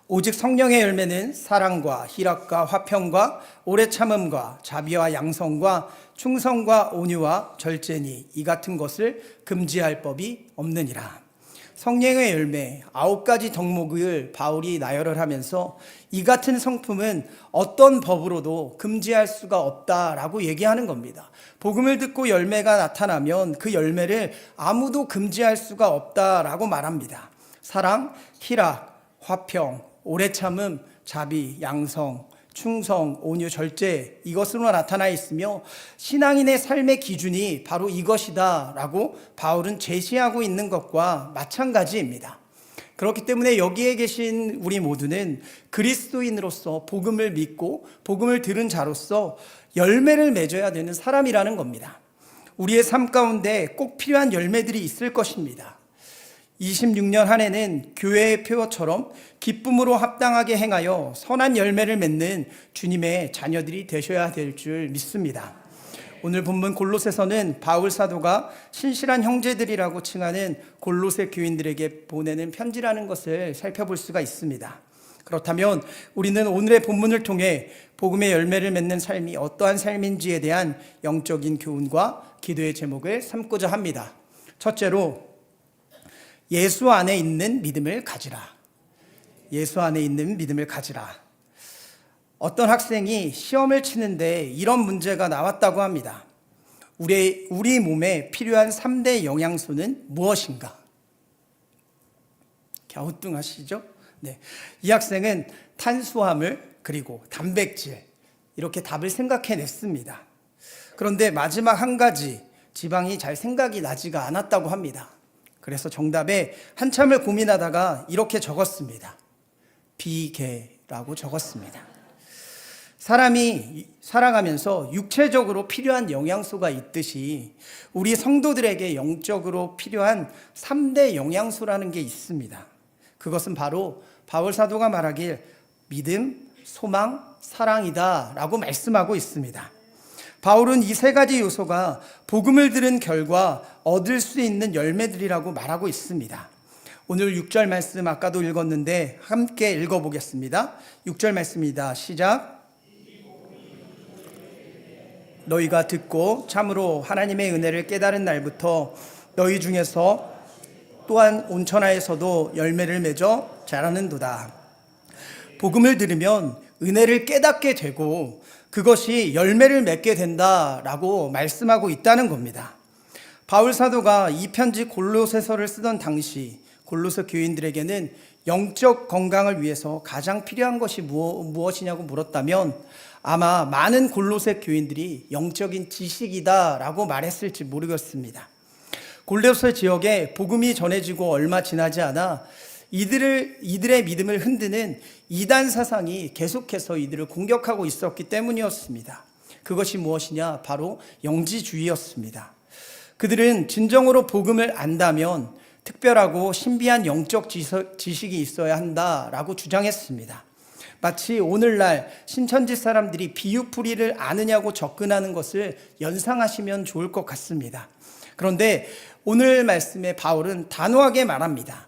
오직 성령의 열매는 사랑과 희락과 화평과 오래 참음과 자비와 양성과 충성과 온유와 절제니 이 같은 것을 금지할 법이 없느니라. 성령의 열매 9가지 덕목을 바울이 나열을 하면서 이 같은 성품은 어떤 법으로도 금지할 수가 없다라고 얘기하는 겁니다. 복음을 듣고 열매가 나타나면 그 열매를 아무도 금지할 수가 없다라고 말합니다. 사랑, 희락, 화평, 오래 참음, 자비, 양성, 충성, 온유, 절제 이것으로 나타나 있으며 신앙인의 삶의 기준이 바로 이것이다 라고 바울은 제시하고 있는 것과 마찬가지입니다. 그렇기 때문에 여기에 계신 우리 모두는 그리스도인으로서 복음을 믿고 복음을 들은 자로서 열매를 맺어야 되는 사람이라는 겁니다. 우리의 삶 가운데 꼭 필요한 열매들이 있을 것입니다. 26년 한 해는 교회의 표어처럼 기쁨으로 합당하게 행하여 선한 열매를 맺는 주님의 자녀들이 되셔야 될 줄 믿습니다. 오늘 본문 골로새서는 바울 사도가 신실한 형제들이라고 칭하는 골로새 교인들에게 보내는 편지라는 것을 살펴볼 수가 있습니다. 그렇다면 우리는 오늘의 본문을 통해 복음의 열매를 맺는 삶이 어떠한 삶인지에 대한 영적인 교훈과 기도의 제목을 삼고자 합니다. 첫째로 예수 안에 있는 믿음을 가지라. 예수 안에 있는 믿음을 가지라. 어떤 학생이 시험을 치는데 이런 문제가 나왔다고 합니다. 우리 몸에 필요한 3대 영양소는 무엇인가? 갸우뚱하시죠? 네. 이 학생은 탄수화물 그리고 단백질 이렇게 답을 생각해냈습니다. 그런데 마지막 한 가지 지방이 잘 생각이 나지가 않았다고 합니다. 그래서 정답에 한참을 고민하다가 이렇게 적었습니다. 비계라고 적었습니다. 사람이 살아가면서 육체적으로 필요한 영양소가 있듯이 우리 성도들에게 영적으로 필요한 3대 영양소라는 게 있습니다. 그것은 바로 바울 사도가 말하길 믿음, 소망, 사랑이다 라고 말씀하고 있습니다. 바울은 이 3가지 요소가 복음을 들은 결과 얻을 수 있는 열매들이라고 말하고 있습니다. 오늘 6절 말씀 아까도 읽었는데 함께 읽어보겠습니다. 6절 말씀입니다. 시작. 너희가 듣고 참으로 하나님의 은혜를 깨달은 날부터 너희 중에서 또한 온 천하에서도 열매를 맺어 자라는도다. 복음을 들으면 은혜를 깨닫게 되고 그것이 열매를 맺게 된다라고 말씀하고 있다는 겁니다. 바울 사도가 이 편지 골로새서를 쓰던 당시 골로새 교인들에게는 영적 건강을 위해서 가장 필요한 것이 무엇이냐고 물었다면 아마 많은 골로새 교인들이 영적인 지식이다라고 말했을지 모르겠습니다. 골로새 지역에 복음이 전해지고 얼마 지나지 않아 이들의 믿음을 흔드는 이단 사상이 계속해서 이들을 공격하고 있었기 때문이었습니다. 그것이 무엇이냐? 바로 영지주의였습니다. 그들은 진정으로 복음을 안다면 특별하고 신비한 영적 지식이 있어야 한다라고 주장했습니다. 마치 오늘날 신천지 사람들이 비유풀이를 아느냐고 접근하는 것을 연상하시면 좋을 것 같습니다. 그런데 오늘 말씀에 바울은 단호하게 말합니다.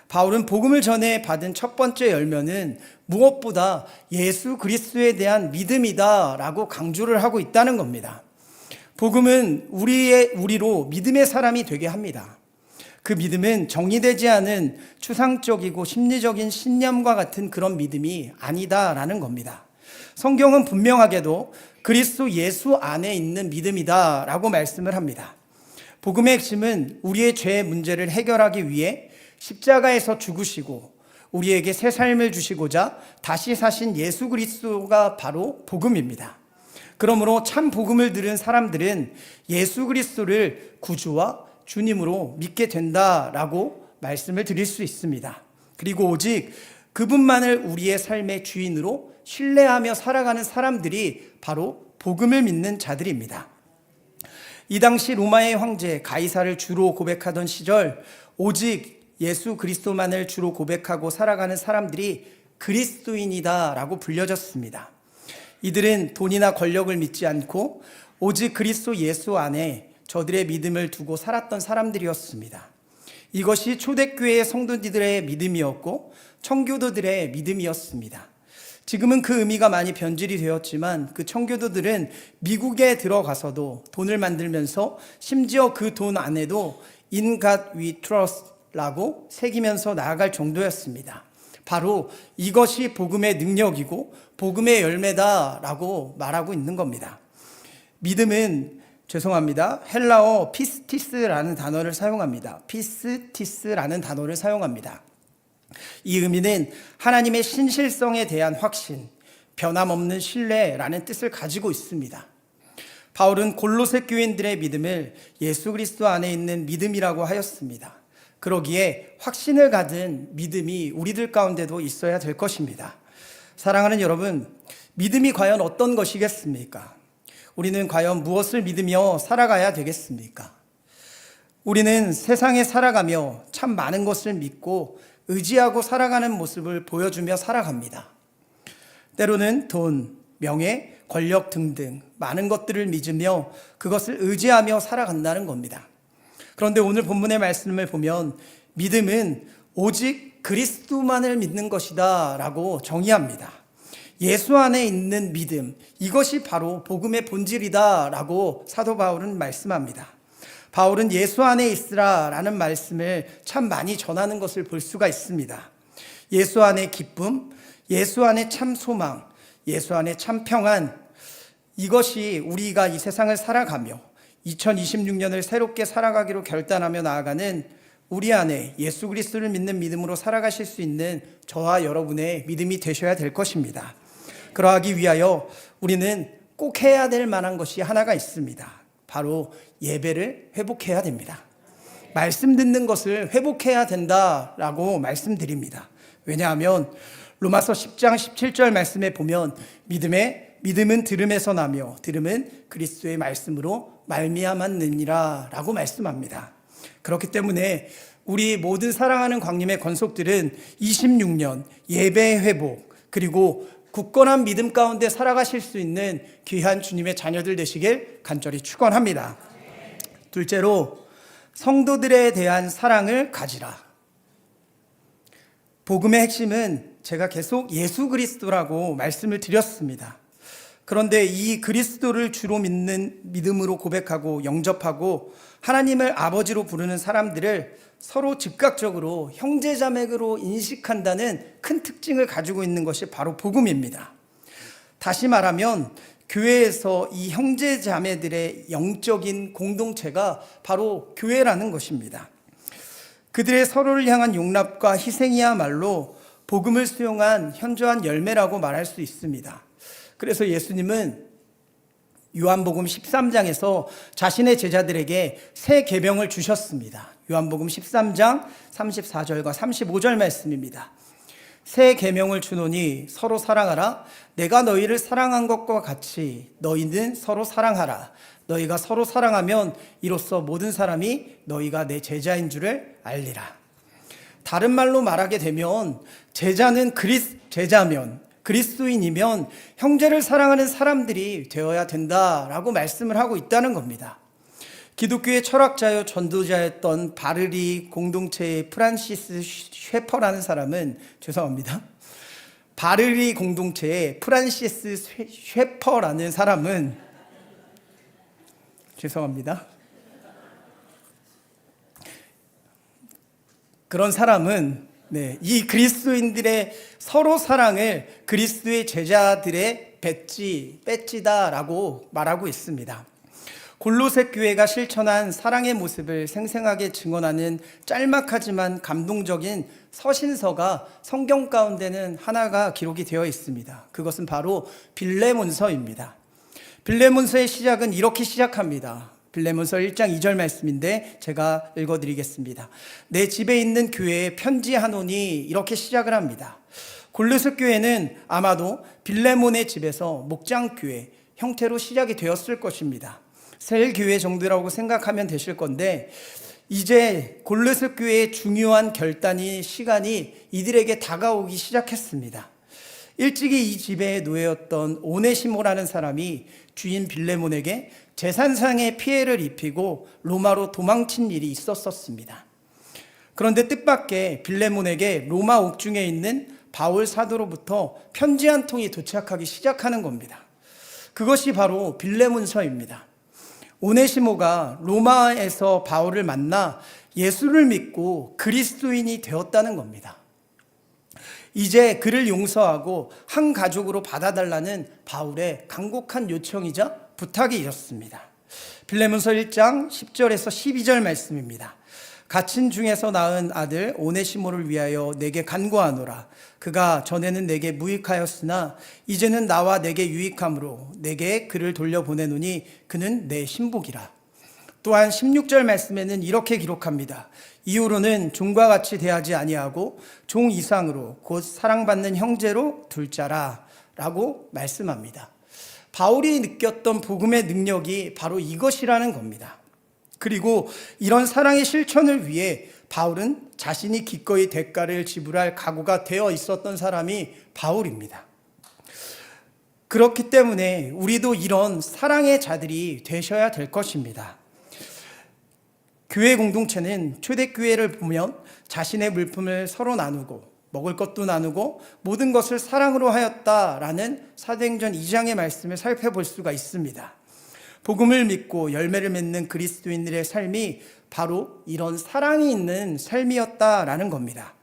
바울은 복음을 전해 받은 첫 번째 열매는 무엇보다 예수 그리스도에 대한 믿음이다라고 강조를 하고 있다는 겁니다. 복음은 우리로 믿음의 사람이 되게 합니다. 그 믿음은 정리되지 않은 추상적이고 심리적인 신념과 같은 그런 믿음이 아니다라는 겁니다. 성경은 분명하게도 그리스도 예수 안에 있는 믿음이다라고 말씀을 합니다. 복음의 핵심은 우리의 죄의 문제를 해결하기 위해 십자가에서 죽으시고 우리에게 새 삶을 주시고자 다시 사신 예수 그리스도가 바로 복음입니다. 그러므로 참 복음을 들은 사람들은 예수 그리스도를 구주와 주님으로 믿게 된다라고 말씀을 드릴 수 있습니다. 그리고 오직 그분만을 우리의 삶의 주인으로 신뢰하며 살아가는 사람들이 바로 복음을 믿는 자들입니다. 이 당시 로마의 황제 가이사를 주로 고백하던 시절 오직 예수 그리스도만을 주로 고백하고 살아가는 사람들이 그리스도인이다라고 불려졌습니다. 이들은 돈이나 권력을 믿지 않고 오직 그리스도 예수 안에 저들의 믿음을 두고 살았던 사람들이었습니다. 이것이 초대교회의 성도들의 믿음이었고 청교도들의 믿음이었습니다. 지금은 그 의미가 많이 변질이 되었지만 그 청교도들은 미국에 들어가서도 돈을 만들면서 심지어 그 돈 안에도 In God We Trust라고 새기면서 나아갈 정도였습니다. 바로 이것이 복음의 능력이고 복음의 열매다라고 말하고 있는 겁니다. 믿음은 헬라어 피스티스라는 단어를 사용합니다. 피스티스라는 단어를 사용합니다. 이 의미는 하나님의 신실성에 대한 확신, 변함없는 신뢰라는 뜻을 가지고 있습니다. 바울은 골로새 교인들의 믿음을 예수 그리스도 안에 있는 믿음이라고 하였습니다. 그러기에 확신을 가진 믿음이 우리들 가운데도 있어야 될 것입니다. 사랑하는 여러분, 믿음이 과연 어떤 것이겠습니까? 우리는 과연 무엇을 믿으며 살아가야 되겠습니까? 우리는 세상에 살아가며 참 많은 것을 믿고 의지하고 살아가는 모습을 보여주며 살아갑니다. 때로는 돈, 명예, 권력 등등 많은 것들을 믿으며 그것을 의지하며 살아간다는 겁니다. 그런데 오늘 본문의 말씀을 보면 믿음은 오직 그리스도만을 믿는 것이다 라고 정의합니다. 예수 안에 있는 믿음, 이것이 바로 복음의 본질이다 라고 사도 바울은 말씀합니다. 바울은 예수 안에 있으라 라는 말씀을 참 많이 전하는 것을 볼 수가 있습니다. 예수 안에 기쁨, 예수 안에 참 소망, 예수 안에 참 평안, 이것이 우리가 이 세상을 살아가며 2026년을 새롭게 살아가기로 결단하며 나아가는 우리 안에 예수 그리스도를 믿는 믿음으로 살아가실 수 있는 저와 여러분의 믿음이 되셔야 될 것입니다. 그러하기 위하여 우리는 꼭 해야 될 만한 것이 하나가 있습니다. 바로 예배를 회복해야 됩니다. 말씀 듣는 것을 회복해야 된다라고 말씀드립니다. 왜냐하면 로마서 10장 17절 말씀에 보면 믿음은 들음에서 나며 들음은 그리스도의 말씀으로 말미암았느니라 라고 말씀합니다. 그렇기 때문에 우리 모든 사랑하는 광림의 권속들은 26년 예배 회복 그리고 굳건한 믿음 가운데 살아가실 수 있는 귀한 주님의 자녀들 되시길 간절히 축원합니다. 둘째로 성도들에 대한 사랑을 가지라. 복음의 핵심은 제가 계속 예수 그리스도라고 말씀을 드렸습니다. 그런데 이 그리스도를 주로 믿는 믿음으로 고백하고 영접하고 하나님을 아버지로 부르는 사람들을 서로 즉각적으로 형제자매로 인식한다는 큰 특징을 가지고 있는 것이 바로 복음입니다. 다시 말하면 교회에서 이 형제자매들의 영적인 공동체가 바로 교회라는 것입니다. 그들의 서로를 향한 용납과 희생이야말로 복음을 수용한 현저한 열매라고 말할 수 있습니다. 그래서 예수님은 요한복음 13장에서 자신의 제자들에게 새 계명을 주셨습니다. 요한복음 13장 34절과 35절 말씀입니다. 새 계명을 주노니 서로 사랑하라. 내가 너희를 사랑한 것과 같이 너희는 서로 사랑하라. 너희가 서로 사랑하면 이로써 모든 사람이 너희가 내 제자인 줄을 알리라. 다른 말로 말하게 되면 제자면 그리스도인이면 형제를 사랑하는 사람들이 되어야 된다라고 말씀을 하고 있다는 겁니다. 기독교의 철학자요 전도자였던 바르리 공동체의 프란시스 쉐퍼라는 사람은 바르리 공동체의 프란시스 쉐퍼라는 사람은 그런 사람은 이 그리스도인들의 서로 사랑을 그리스도의 제자들의 배지다라고 말하고 있습니다. 골로새 교회가 실천한 사랑의 모습을 생생하게 증언하는 짤막하지만 감동적인 서신서가 성경 가운데는 하나가 기록이 되어 있습니다. 그것은 바로 빌레몬서입니다. 빌레몬서의 시작은 이렇게 시작합니다. 빌레몬서 1장 2절 말씀인데 제가 읽어드리겠습니다. 내 집에 있는 교회에 편지하노니, 이렇게 시작을 합니다. 골로새 교회는 아마도 빌레몬의 집에서 목장교회 형태로 시작이 되었을 것입니다. 셀교회 정도라고 생각하면 되실 건데, 이제 골로새 교회의 중요한 시간이 이들에게 다가오기 시작했습니다. 일찍이 이 집의 노예였던 오네시모라는 사람이 주인 빌레몬에게 재산상의 피해를 입히고 로마로 도망친 일이 있었습니다. 그런데 뜻밖의 빌레몬에게 로마 옥중에 있는 바울 사도로부터 편지 한 통이 도착하기 시작하는 겁니다. 그것이 바로 빌레몬서입니다. 오네시모가 로마에서 바울을 만나 예수를 믿고 그리스도인이 되었다는 겁니다. 이제 그를 용서하고 한 가족으로 받아달라는 바울의 간곡한 요청이자 부탁이 있었습니다. 빌레몬서 1장 10절에서 12절 말씀입니다. 갇힌 중에서 낳은 아들 오네시모를 위하여 내게 간구하노라. 그가 전에는 내게 무익하였으나 이제는 나와 내게 유익함으로 내게 그를 돌려보내노니 그는 내 신복이라. 또한 16절 말씀에는 이렇게 기록합니다. 이후로는 종과 같이 대하지 아니하고 종 이상으로 곧 사랑받는 형제로 둘 자라 라고 말씀합니다. 바울이 느꼈던 복음의 능력이 바로 이것이라는 겁니다. 그리고 이런 사랑의 실천을 위해 바울은 자신이 기꺼이 대가를 지불할 각오가 되어 있었던 사람이 바울입니다. 그렇기 때문에 우리도 이런 사랑의 자들이 되셔야 될 것입니다. 교회 공동체는 초대교회를 보면 자신의 물품을 서로 나누고 먹을 것도 나누고 모든 것을 사랑으로 하였다라는 사도행전 2장의 말씀을 살펴볼 수가 있습니다. 복음을 믿고 열매를 맺는 그리스도인들의 삶이 바로 이런 사랑이 있는 삶이었다라는 겁니다.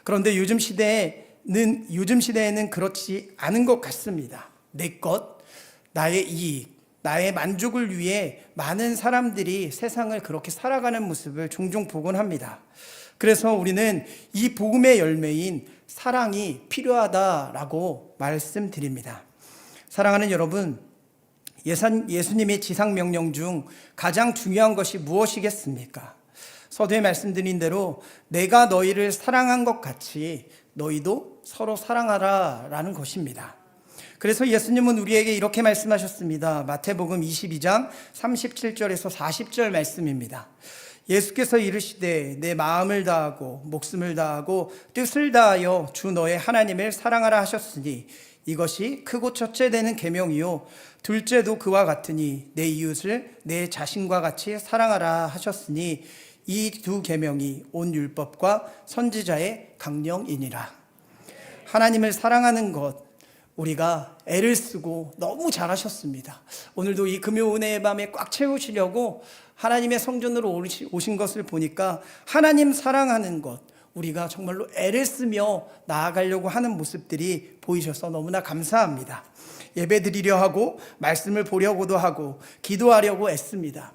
그런데 요즘 시대에는 그렇지 않은 것 같습니다. 내 것, 나의 이익, 나의 만족을 위해 많은 사람들이 세상을 그렇게 살아가는 모습을 종종 보곤 합니다. 그래서 우리는 이 복음의 열매인 사랑이 필요하다라고 말씀드립니다. 사랑하는 여러분, 예수님의 지상명령 중 가장 중요한 것이 무엇이겠습니까? 서두에 말씀드린 대로 내가 너희를 사랑한 것 같이 너희도 서로 사랑하라 라는 것입니다. 그래서 예수님은 우리에게 이렇게 말씀하셨습니다. 마태복음 22장 37절에서 40절 말씀입니다. 예수께서 이르시되 내 마음을 다하고 목숨을 다하고 뜻을 다하여 주 너의 하나님을 사랑하라 하셨으니 이것이 크고 첫째 되는 계명이요 둘째도 그와 같으니 내 이웃을 내 자신과 같이 사랑하라 하셨으니 이 두 계명이 온 율법과 선지자의 강령이니라. 하나님을 사랑하는 것 우리가 애를 쓰고 너무 잘하셨습니다. 오늘도 이 금요 은혜의 밤에 꽉 채우시려고 하나님의 성전으로 오신 것을 보니까 하나님 사랑하는 것 우리가 정말로 애를 쓰며 나아가려고 하는 모습들이 보이셔서 너무나 감사합니다. 예배 드리려 하고 말씀을 보려고도 하고 기도하려고 애씁니다.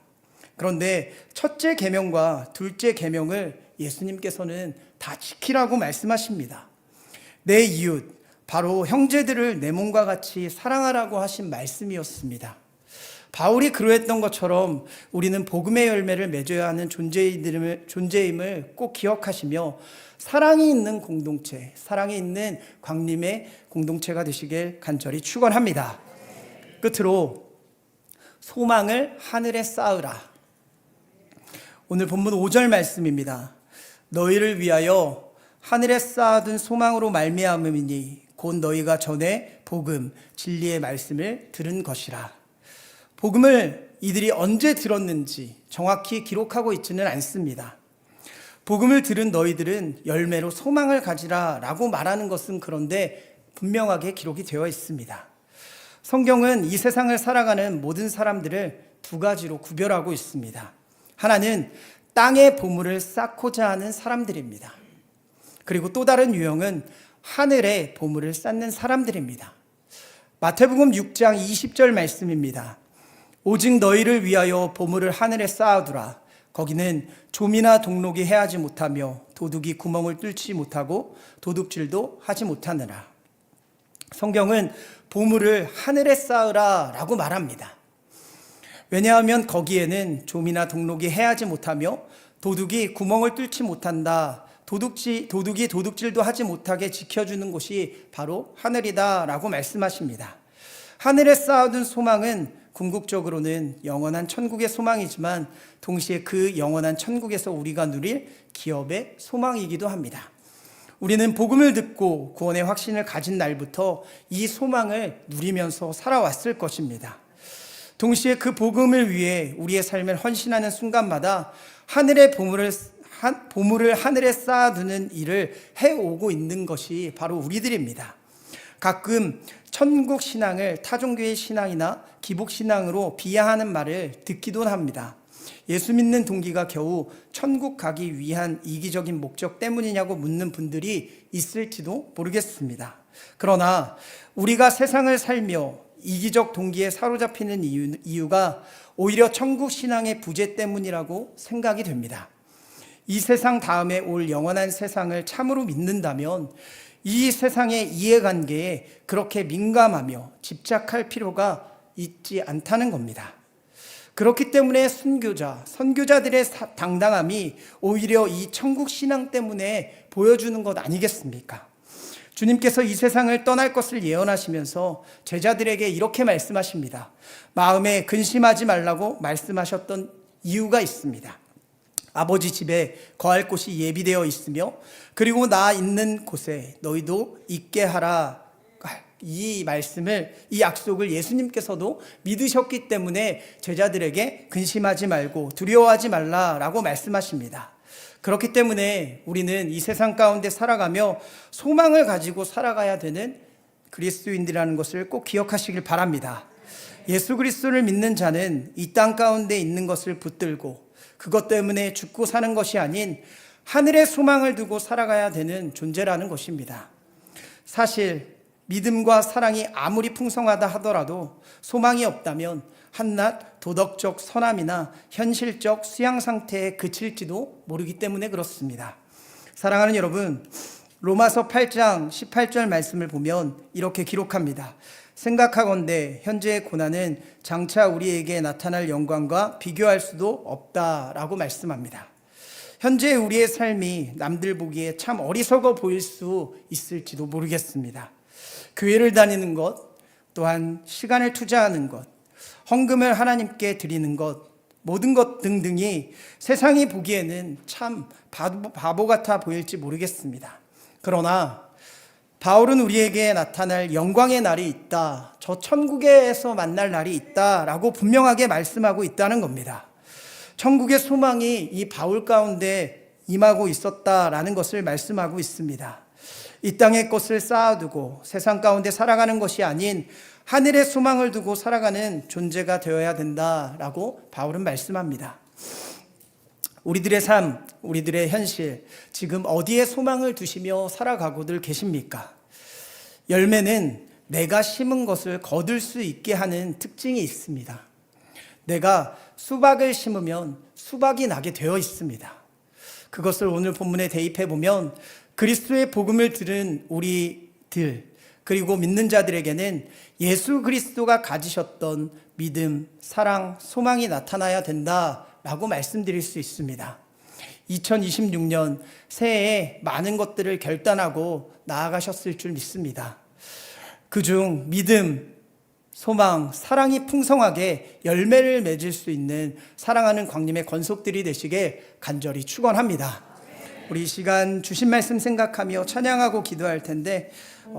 그런데 첫째 계명과 둘째 계명을 예수님께서는 다 지키라고 말씀하십니다. 내 이웃, 바로 형제들을 내 몸과 같이 사랑하라고 하신 말씀이었습니다. 바울이 그러했던 것처럼 우리는 복음의 열매를 맺어야 하는 존재임을 꼭 기억하시며 사랑이 있는 공동체, 사랑이 있는 광림의 공동체가 되시길 간절히 축원합니다. 끝으로 소망을 하늘에 쌓으라. 오늘 본문 5절 말씀입니다. 너희를 위하여 하늘에 쌓아둔 소망으로 말미암음이니 곧 너희가 전에 복음, 진리의 말씀을 들은 것이라. 복음을 이들이 언제 들었는지 정확히 기록하고 있지는 않습니다. 복음을 들은 너희들은 열매로 소망을 가지라 라고 말하는 것은 그런데 분명하게 기록이 되어 있습니다. 성경은 이 세상을 살아가는 모든 사람들을 두 가지로 구별하고 있습니다. 하나는 땅의 보물을 쌓고자 하는 사람들입니다. 그리고 또 다른 유형은 하늘의 보물을 쌓는 사람들입니다. 마태복음 6장 20절 말씀입니다. 오직 너희를 위하여 보물을 하늘에 쌓아두라. 거기는 좀이나 동록이 해하지 못하며 도둑이 구멍을 뚫지 못하고 도둑질도 하지 못하느라. 성경은 보물을 하늘에 쌓으라 라고 말합니다. 왜냐하면 거기에는 좀이나 동록이 해하지 못하며 도둑이 구멍을 뚫지 못한다. 도둑이 도둑질도 하지 못하게 지켜주는 곳이 바로 하늘이다 라고 말씀하십니다. 하늘에 쌓아둔 소망은 궁극적으로는 영원한 천국의 소망이지만 동시에 그 영원한 천국에서 우리가 누릴 기업의 소망이기도 합니다. 우리는 복음을 듣고 구원의 확신을 가진 날부터 이 소망을 누리면서 살아왔을 것입니다. 동시에 그 복음을 위해 우리의 삶을 헌신하는 순간마다 하늘의 보물을 하늘에 쌓아두는 일을 해오고 있는 것이 바로 우리들입니다. 가끔 천국 신앙을 타종교의 신앙이나 기복 신앙으로 비하하는 말을 듣기도 합니다. 예수 믿는 동기가 겨우 천국 가기 위한 이기적인 목적 때문이냐고 묻는 분들이 있을지도 모르겠습니다. 그러나 우리가 세상을 살며 이기적 동기에 사로잡히는 이유가 오히려 천국 신앙의 부재 때문이라고 생각이 됩니다. 이 세상 다음에 올 영원한 세상을 참으로 믿는다면 이 세상의 이해관계에 그렇게 민감하며 집착할 필요가 있지 않다는 겁니다. 그렇기 때문에 선교자들의 당당함이 오히려 이 천국 신앙 때문에 보여주는 것 아니겠습니까? 주님께서 이 세상을 떠날 것을 예언하시면서 제자들에게 이렇게 말씀하십니다. 마음에 근심하지 말라고 말씀하셨던 이유가 있습니다. 아버지 집에 거할 곳이 예비되어 있으며 그리고 나 있는 곳에 너희도 있게 하라. 이 말씀을, 이 약속을 예수님께서도 믿으셨기 때문에 제자들에게 근심하지 말고 두려워하지 말라라고 말씀하십니다. 그렇기 때문에 우리는 이 세상 가운데 살아가며 소망을 가지고 살아가야 되는 그리스도인들이라는 것을 꼭 기억하시길 바랍니다. 예수 그리스도를 믿는 자는 이 땅 가운데 있는 것을 붙들고 그것 때문에 죽고 사는 것이 아닌 하늘의 소망을 두고 살아가야 되는 존재라는 것입니다. 사실 믿음과 사랑이 아무리 풍성하다 하더라도 소망이 없다면 한낱 도덕적 선함이나 현실적 수양 상태에 그칠지도 모르기 때문에 그렇습니다. 사랑하는 여러분, 로마서 8장 18절 말씀을 보면 이렇게 기록합니다. 생각하건대 현재의 고난은 장차 우리에게 나타날 영광과 비교할 수도 없다라고 말씀합니다. 현재 우리의 삶이 남들 보기에 참 어리석어 보일 수 있을지도 모르겠습니다. 교회를 다니는 것, 또한 시간을 투자하는 것, 헌금을 하나님께 드리는 것, 모든 것 등등이 세상이 보기에는 참 바보 같아 보일지 모르겠습니다. 그러나 바울은 우리에게 나타날 영광의 날이 있다, 저 천국에서 만날 날이 있다라고 분명하게 말씀하고 있다는 겁니다. 천국의 소망이 이 바울 가운데 임하고 있었다라는 것을 말씀하고 있습니다. 이 땅의 것을 쌓아두고 세상 가운데 살아가는 것이 아닌 하늘의 소망을 두고 살아가는 존재가 되어야 된다라고 바울은 말씀합니다. 우리들의 삶, 우리들의 현실, 지금 어디에 소망을 두시며 살아가고들 계십니까? 열매는 내가 심은 것을 거둘 수 있게 하는 특징이 있습니다. 내가 수박을 심으면 수박이 나게 되어 있습니다. 그것을 오늘 본문에 대입해 보면 그리스도의 복음을 들은 우리들 그리고 믿는 자들에게는 예수 그리스도가 가지셨던 믿음, 사랑, 소망이 나타나야 된다라고 말씀드릴 수 있습니다. 2026년 새해에 많은 것들을 결단하고 나아가셨을 줄 믿습니다. 그중 믿음, 소망, 사랑이 풍성하게 열매를 맺을 수 있는 사랑하는 광림의 권속들이 되시게 간절히 축원합니다. 우리 이 시간 주신 말씀 생각하며 찬양하고 기도할 텐데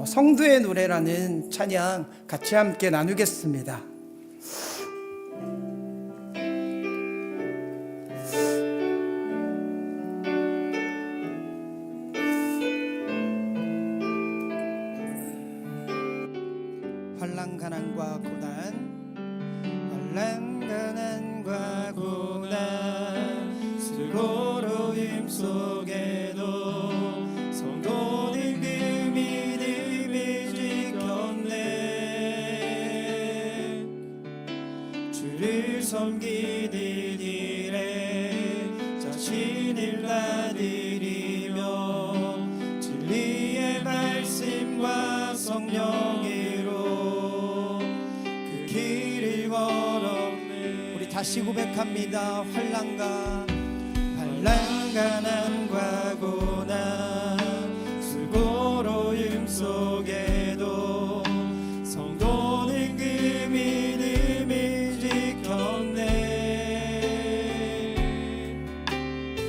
성도의 노래라는 찬양 같이 함께 나누겠습니다. 환난 가난과 고난, 환난 가난과 고난, 쓰고 속에도 성도는 그 믿음을 지켰네. 주를 섬기는 일에 자신을 나들이며 진리의 말씀과 성령으로 그 길을 걸었네. 우리 다시 고백합니다. 환난과 난과 고난 수고로움 속에도 성도는 그 믿음을 지켰네.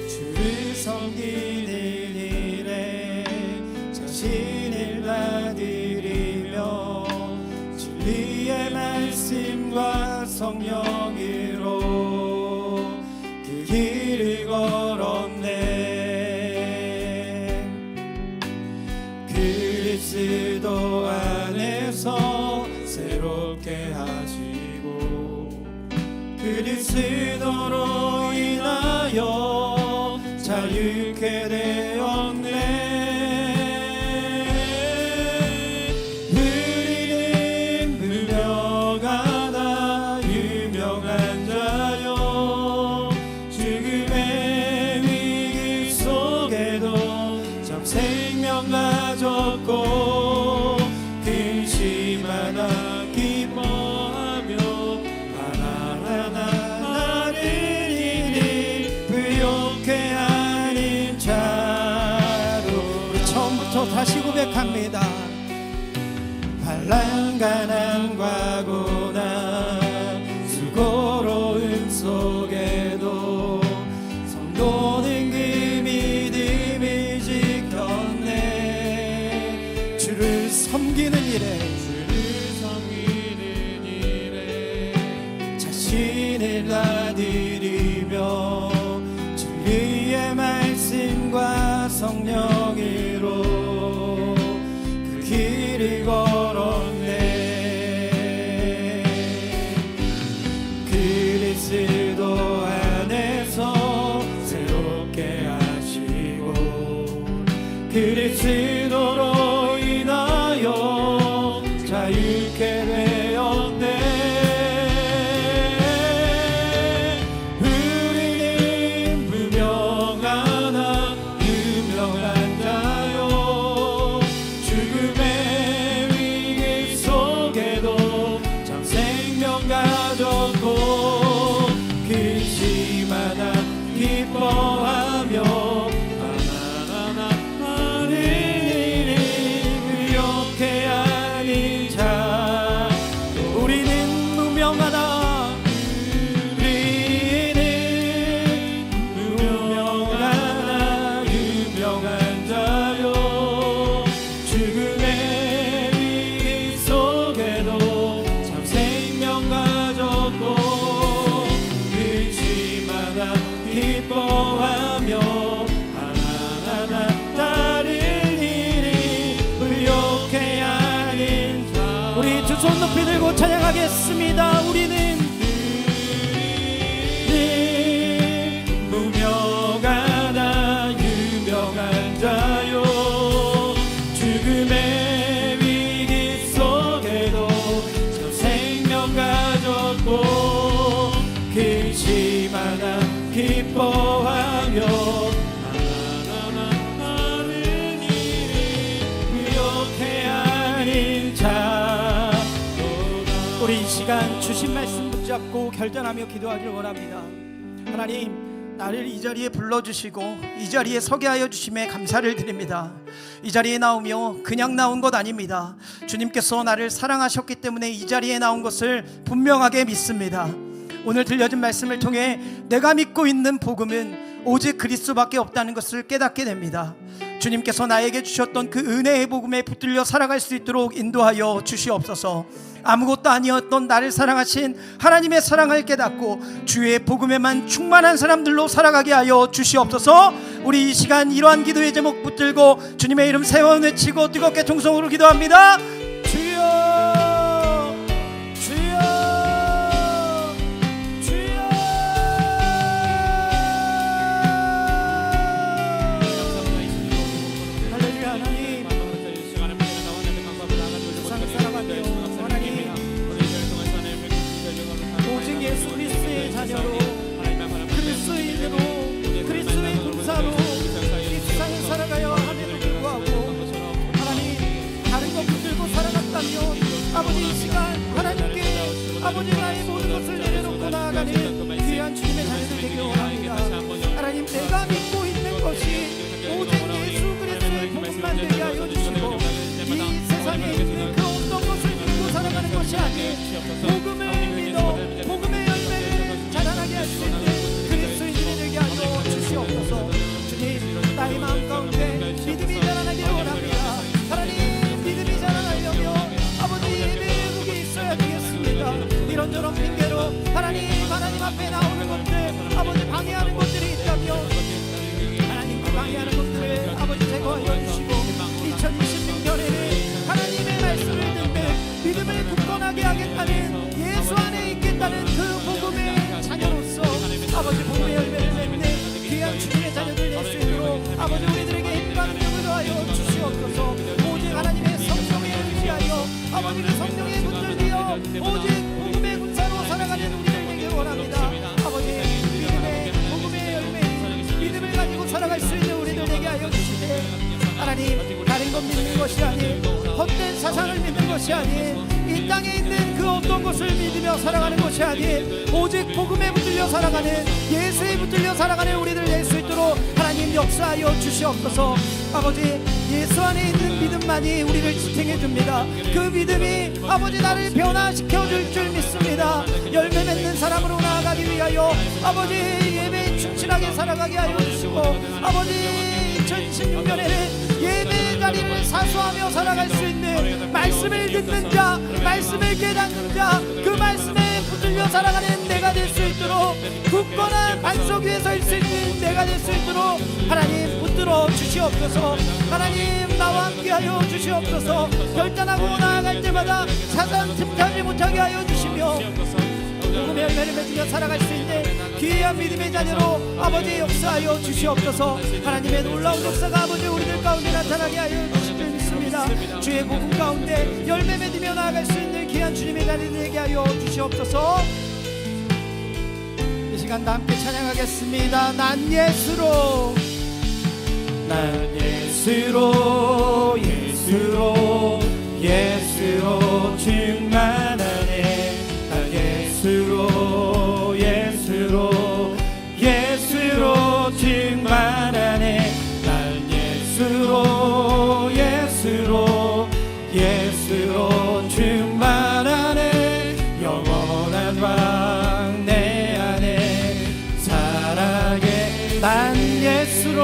주를 섬기는 일에 자신을 나들이며 진리의 말씀과 성령으로 그 길을 걸었네. 그리스도 안에서 새롭게 하시고 그리스도로 인하여 자유케 되었네. 우리는 무명하나 유명한 자요 죽음의 위기 속에도 참 생명 가졌고 근심하나 기뻐하며 하나하나 나를 이리 부욕해 하는 자로. 우리 처음부터 다시 고백합니다. 환난과 난과 고난 수고로움 속에도 성도는 그 믿음을 지켰네. 주를 섬기는 일에 자신을 나들이며 진리의 말씀과 성령으로 그 길을 걸었네. 그리스도 안에서 새롭게 하시고 그리스도로 인하여 자유케 되었네. 우리는 무명하나 유명한 자요 죽음의 위기 속에도 참 생명 가졌고 근심하나 기뻐하며 하나하나 나를 이리 부욕해 하는 자. 우리는 무명하나 유명한 자요 죽음의 위기 속에도 참 생명 가졌고 근심하나 기뻐하며 하나하나 나를 이리 부욕해 하는 자. 우리 두 손 높이 들고 찬양하겠습니다. 우리는 무명하나 유명한 자요 죽음의 위기 속에도 참 생명 가졌고 근심하나 기뻐하며 하나하나 나를 이리 부욕해 하는 자. 우리 이 시간 주신 말씀 붙잡고 결단하며 기도하기를 원합니다. 하나님, 나를 이 자리에 불러주시고 이 자리에 서게 하여 주심에 감사를 드립니다. 이 자리에 나오며 그냥 나온 것 아닙니다. 주님께서 나를 사랑하셨기 때문에 이 자리에 나온 것을 분명하게 믿습니다. 오늘 들려진 말씀을 통해 내가 믿고 있는 복음은 오직 그리스도밖에 없다는 것을 깨닫게 됩니다. 주님께서 나에게 주셨던 그 은혜의 복음에 붙들려 살아갈 수 있도록 인도하여 주시옵소서. 아무것도 아니었던 나를 사랑하신 하나님의 사랑을 깨닫고 주의 복음에만 충만한 사람들로 살아가게 하여 주시옵소서. 우리 이 시간 이러한 기도의 제목 붙들고 주님의 이름 세워 외치고 뜨겁게 통성으로 기도합니다. 주여, 주여, 주여. 하나님 다른 것 믿는 것이 아닌 헛된 사상을 믿는 것이 아닌 이 땅에 있는 그 어떤 것을 믿으며 살아가는 것이 아닌 오직 복음에 붙들려 살아가는 예수에 붙들려 살아가는 우리들 될 수 있도록 하나님 역사하여 주시옵소서. 아버지 예수 안에 있는 믿음만이 우리를 지탱해 줍니다. 그 믿음이 아버지 나를 변화시켜 줄 줄 믿습니다. 열매 맺는 사람으로 나아가기 위하여 아버지 예배에 충실하게 살아가게 하여 주시고 아버지 2016년에는 예배 자리를 사수하며 살아갈 수 있는 말씀을 듣는 자, 말씀을 깨닫는 자, 그 말씀에 붙들려 살아가는 내가 될 수 있도록 굳건한 반석 위에 설 수 있는 내가 될 수 있도록 하나님 붙들어 주시옵소서. 하나님 나와 함께하여 주시옵소서. 결단하고 나아갈 때마다 사단 틈타지 못하게 하여 주시며 복음의 열매를 맺으며 살아갈 수 있는 귀한 믿음의 자녀로 아버지 역사하여 주시옵소서. 하나님의 놀라운 역사가 아버지 우리들 가운데 나타나게 하여 주실 줄 믿습니다. 주의 복음 가운데 열매 맺으며 나아갈 수 있는 귀한 주님의 자리를 되게 하여 주시옵소서. 이 시간 다 함께 찬양하겠습니다. 난 예수로, 난 예수로, 예수로, 예수로 충만하네. 난 예수로, 예수로, 예수로 충만하네. 난 예수로, 예수로, 예수로 충만하네. 영원한 왕 내 안에 살아게. 난 예수로,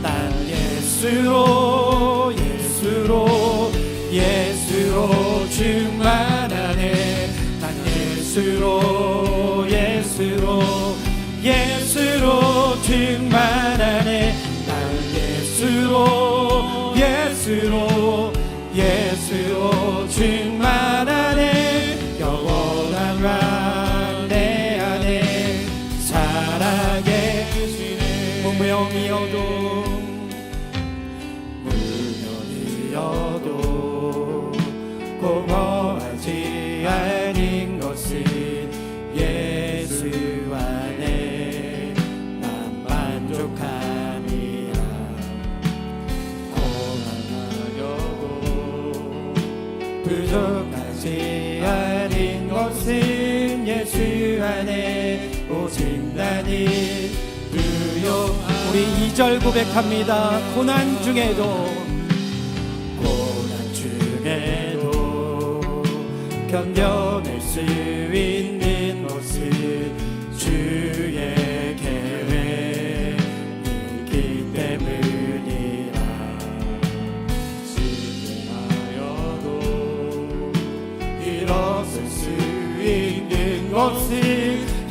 난 예수로, 예수로, 예수로 충만하네. 난 예수로, 예수로, 예수로 충만하네. 난 예수로, 예수로, 예수로 충만하네. 영원한 왕 내 안에 살아게. 무명이어도 무명이어도 공허하지 않은 것은 예수 안에 난 만족함이라. 고난하여도 부족하지 않은 것은 예수 안에 오직 나니 두려움. 우리 2절 고백합니다. 고난 중에도, 고난 중에도 견뎌낼 수 있는 것은 주의 계획이기 때문이라. 실패하여도 일어설 수 있는 것은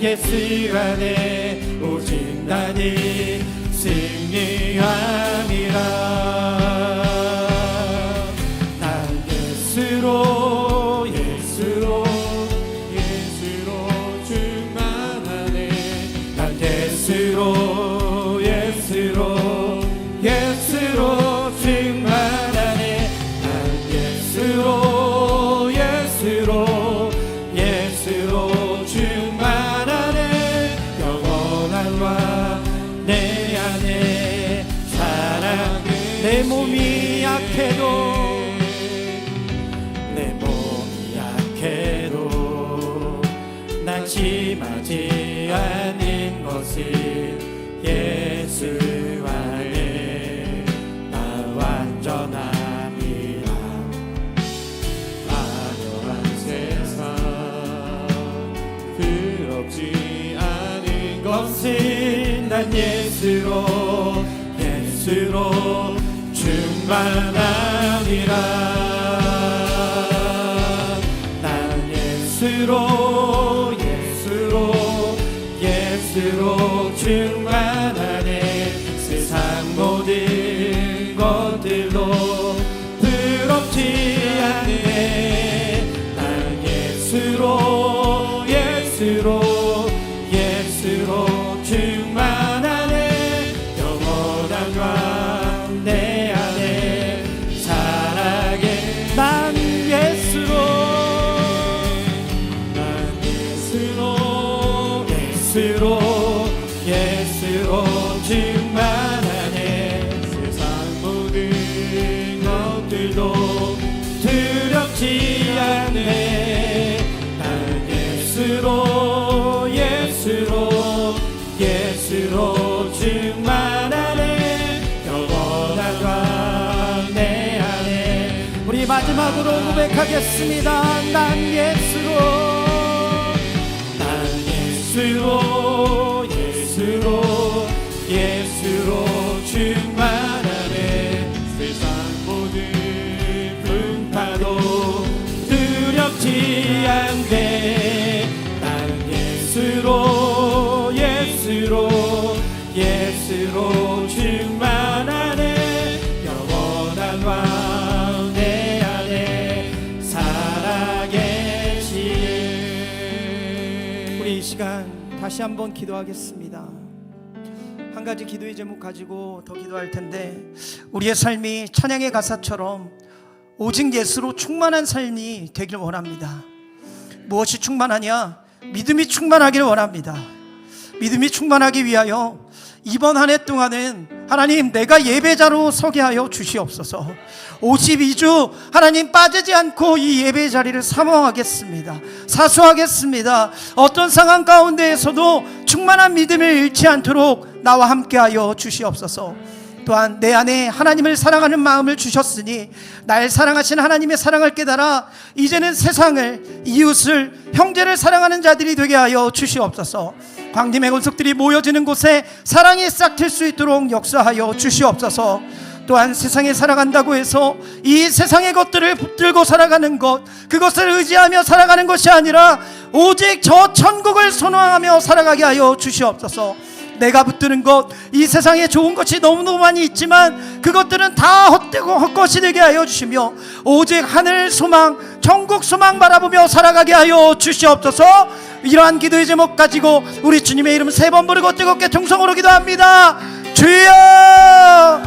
예수 안에 오직 나니 승리함이라. 난 예수로, 예수로, 예수로 충만하네. 난 예수로, 예수로, 예수로 충만하네. 난 예수로, 예수로, 예수로 충만하네. 영원한 왕 내 안에 사랑해. 내 몸이 약해도, 내 몸이 약해도 낙심하지 않은 것은 예수 안에 나 완전함이라. 화려한 세상 부럽지 않은 것은 난 예수로, 예수로 충만함이라. 난 예수로, 예수로, 예수로 충만하네. 세상 모든 것들로 부럽지 않네. 난 예수로, 예수로, 예수로 충만하네. 영원한 왕 내 안에 살아게. 난 예수로, 난 예수로, 예수로, 예수로 충만하네. 예수로 충만하네 영원한 광 내 안에. 우리 마지막으로 고백하겠습니다. 난 예수로 충만하네. 세상 모든 풍파도 두렵지 않네. 난 예수로 충만하네 영원한 왕 내 안에 살아계시네. 우리 이 시간 다시 한번 기도하겠습니다. 한 가지 기도의 제목 가지고 더 기도할 텐데, 우리의 삶이 찬양의 가사처럼 오직 예수로 충만한 삶이 되길 원합니다. 무엇이 충만하냐? 믿음이 충만하기를 원합니다. 믿음이 충만하기 위하여 이번 한 해 동안은 하나님, 내가 예배자로 서게 하여 주시옵소서. 52주 하나님 빠지지 않고 이 예배 자리를 사모하겠습니다. 사수하겠습니다. 어떤 상황 가운데에서도 충만한 믿음을 잃지 않도록 나와 함께하여 주시옵소서. 또한 내 안에 하나님을 사랑하는 마음을 주셨으니 날 사랑하신 하나님의 사랑을 깨달아 이제는 세상을, 이웃을, 형제를 사랑하는 자들이 되게 하여 주시옵소서. 광림의 권속들이 모여지는 곳에 사랑이 싹 틀 수 있도록 역사하여 주시옵소서. 또한 세상에 살아간다고 해서 이 세상의 것들을 붙들고 살아가는 것, 그것을 의지하며 살아가는 것이 아니라 오직 저 천국을 선호하며 살아가게 하여 주시옵소서. 내가 붙드는 것, 이 세상에 좋은 것이 너무너무 많이 있지만 그것들은 다 헛되고 헛것이 되게 하여 주시며 오직 하늘 소망, 천국 소망 바라보며 살아가게 하여 주시옵소서. 이러한 기도의 제목 가지고 우리 주님의 이름 3번 부르고 뜨겁게 통성으로 기도합니다. 주여,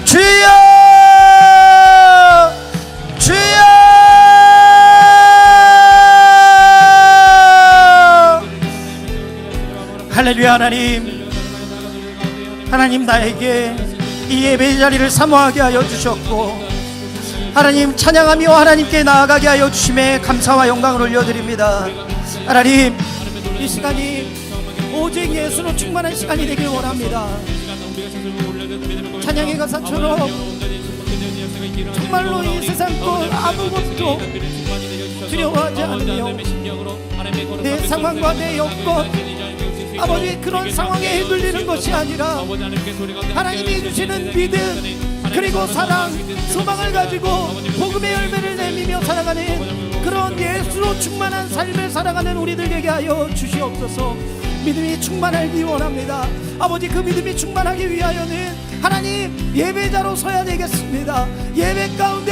주여, 주여. 할렐루야. 하나님 나에게 이 예배의 자리를 사모하게 하여 주셨고, 하나님 찬양하며 하나님께 나아가게 하여 주심에 감사와 영광을 올려드립니다. 하나님, 이 시간이 오직 예수로 충만한 시간이 되길 원합니다. 찬양의 가사처럼 정말로 이 세상 것 아무것도 두려워하지 않으며 내 상황과 내 여건, 아버지, 그런 상황에 휘둘리는 것이 아니라 하나님이 주시는 믿음, 그리고 사랑, 소망을 가지고 복음의 열매를 내미며 살아가는 그런 예수로 충만한 삶을 살아가는 우리들 되게 하여 주시옵소서. 믿음이 충만하기 원합니다. 아버지, 그 믿음이 충만하기 위하여는 하나님 예배자로 서야 되겠습니다. 예배 가운데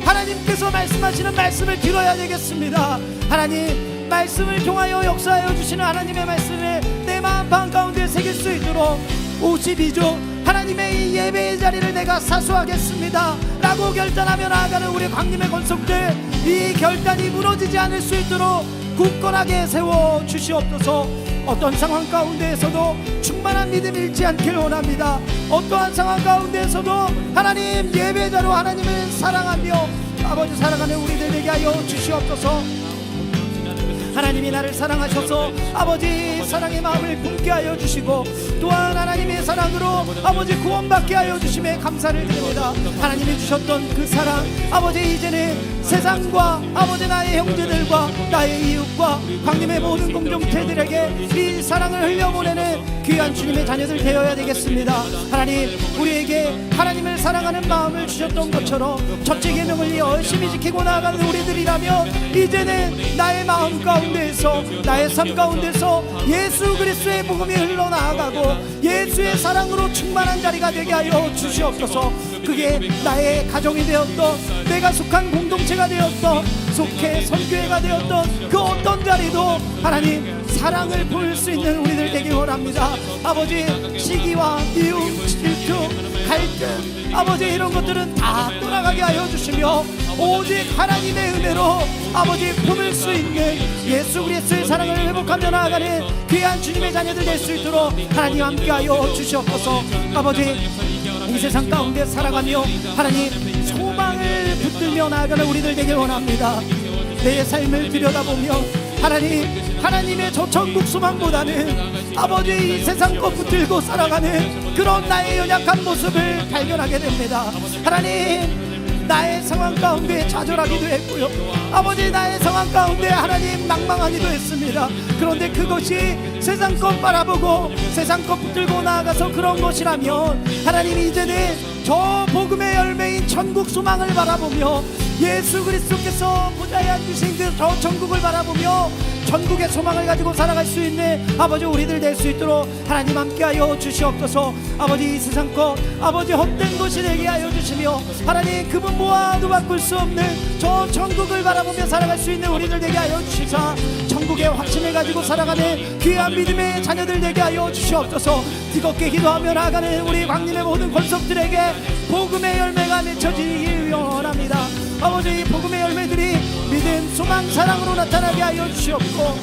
하나님께서 말씀하시는 말씀을 들어야 되겠습니다. 하나님, 말씀을 통하여 역사하여 주시는 하나님의 말씀을 내 마음 방 가운데 새길 수 있도록 52조 하나님의 이 예배의 자리를 내가 사수하겠습니다 라고 결단하며 나아가는 우리 광림의 권속들, 이 결단이 무너지지 않을 수 있도록 굳건하게 세워 주시옵소서. 어떤 상황 가운데에서도 충만한 믿음 잃지 않기를 원합니다. 어떠한 상황 가운데에서도 하나님 예배자로 하나님을 사랑하며 아버지 살아가는 우리들 되게 하여 주시옵소서. 하나님이 나를 사랑하셔서 아버지 사랑의 마음을 품게 하여 주시고, 또한 하나님의 사랑으로 아버지 구원받게 하여 주심에 감사를 드립니다. 하나님이 주셨던 그 사랑, 아버지 이제는 세상과 아버지 나의 형제들과 나의 이웃과 광림의 모든 공동체들에게 이 사랑을 흘려보내는 귀한 주님의 자녀들 되어야 되겠습니다. 하나님, 우리에게 하나님을 사랑하는 마음을 주셨던 것처럼 첫째 계명을 열심히 지키고 나아가는 우리들이라면 이제는 나의 마음 가운데에서, 나의 삶 가운데서 예수 그리스도의 복음이 흘러나아가고 예수의 사랑으로 충만한 자리가 되게 하여 주시옵소서. 그게 나의 가정이 되었던, 내가 속한 공동체가 되었던, 속해 선교회가 되었던 그 어떤 자리도 하나님 사랑을 보일 수 있는 우리들 되기 원합니다. 아버지, 시기와 미움, 질투, 갈등, 아버지 이런 것들은 다 떠나가게 하여 주시며 오직 하나님의 은혜로 아버지 품을 수 있는 예수 그리스도의 사랑을 회복하며 나아가는 귀한 주님의 자녀들 될 수 있도록 하나님 함께하여 주시옵소서. 아버지, 이 세상 가운데 살아가며 하나님 소망을 붙들며 나아가는 우리들 되길 원합니다. 내 삶을 들여다보며 하나님 하나님의 저 천국 소망보다는 아버지 이 세상 것 붙들고 살아가는 그런 나의 연약한 모습을 발견하게 됩니다. 하나님, 나의 상황 가운데 좌절하기도 했고요, 아버지 나의 상황 가운데 하나님 낭망하기도 했습니다. 그런데 그것이 세상 것 바라보고 세상 것 붙들고 나아가서 그런 것이라면 하나님, 이제는 저 복음의 열매인 천국 소망을 바라보며 예수 그리스도께서 보좌에 앉으신 그 저 천국을 바라보며 천국의 소망을 가지고 살아갈 수 있는 아버지 우리들 될 수 있도록 하나님 함께하여 주시옵소서. 아버지 이 세상 것 아버지 헛된 것이 되게 하여 주시며 하나님, 그분 모아도 바꿀 수 없는 저 천국을 바라보며 살아갈 수 있는 우리들 되게 하여 주시사 천국의 확신을 가지고 살아가는 귀한 믿음의 자녀들 되게 하여 주시옵소서. 뜨겁게 기도하며 나아가는 우리 광림의 모든 권속들에게 복음의 열매가 맺혀지기 원합니다. 아버지, 이 복음의 열매들이 믿음, 소망, 사랑으로 나타나게 하여 주시옵고,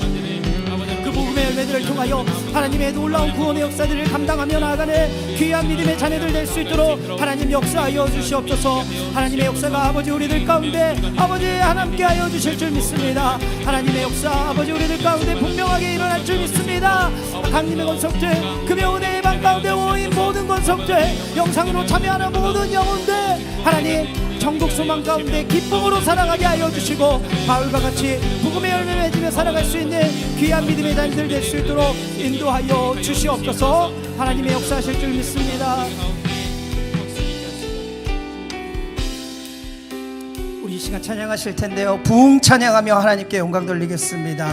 그 복음의 열매들을 통하여 하나님의 놀라운 구원의 역사들을 감당하며 나아가는 귀한 믿음의 자녀들 될 수 있도록 하나님 역사하여 주시옵소서. 하나님의 역사가 아버지 우리들 가운데 아버지 하나님께 하여 주실 줄 믿습니다. 하나님의 역사 아버지 우리들 가운데 분명하게 일어날 줄 믿습니다. 강림의 권속들, 금요은혜 예방 가운데 모인 모든 권속들, 영상으로 참여하는 모든 영혼들, 하나님 천국 소망 가운데 기쁨으로 살아가게 하여 주시고, 바울과 같이 복음의 열매를 맺으며 살아갈 수 있는 귀한 믿음의 자녀들 될 수 있도록 인도하여 주시옵소서. 하나님의 역사하실 줄 믿습니다. 우리 이 시간 찬양하실 텐데요, 부흥 찬양하며 하나님께 영광 돌리겠습니다.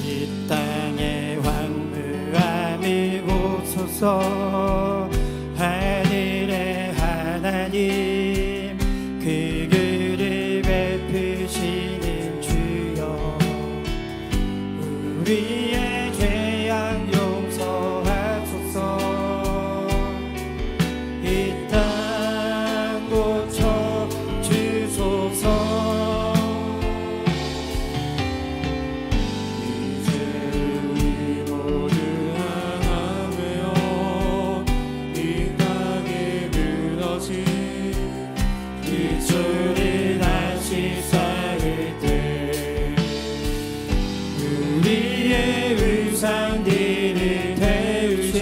이 땅에 황무함이 오소서. 하늘의 하나님, 그 글을 베푸시는 주여, 우리의 죄악 용서하소서. 이 땅 고쳐 주소서. 이제 우리 모두 하나되어 이 땅에 무너진 빗소리 다시 쌓을 때 우리의 의상들을 태우신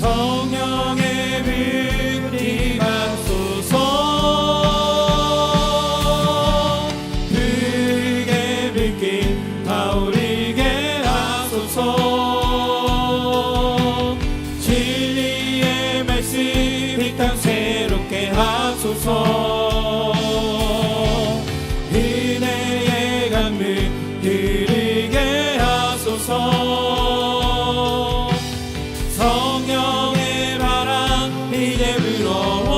성령의 불 임하소서. 불의 불길 타오르게 하소서. 진리의 말씀 이 땅 새롭게 하소서. 은혜의 강물 흐르게 하소서. 성령의 바람 이제 불어와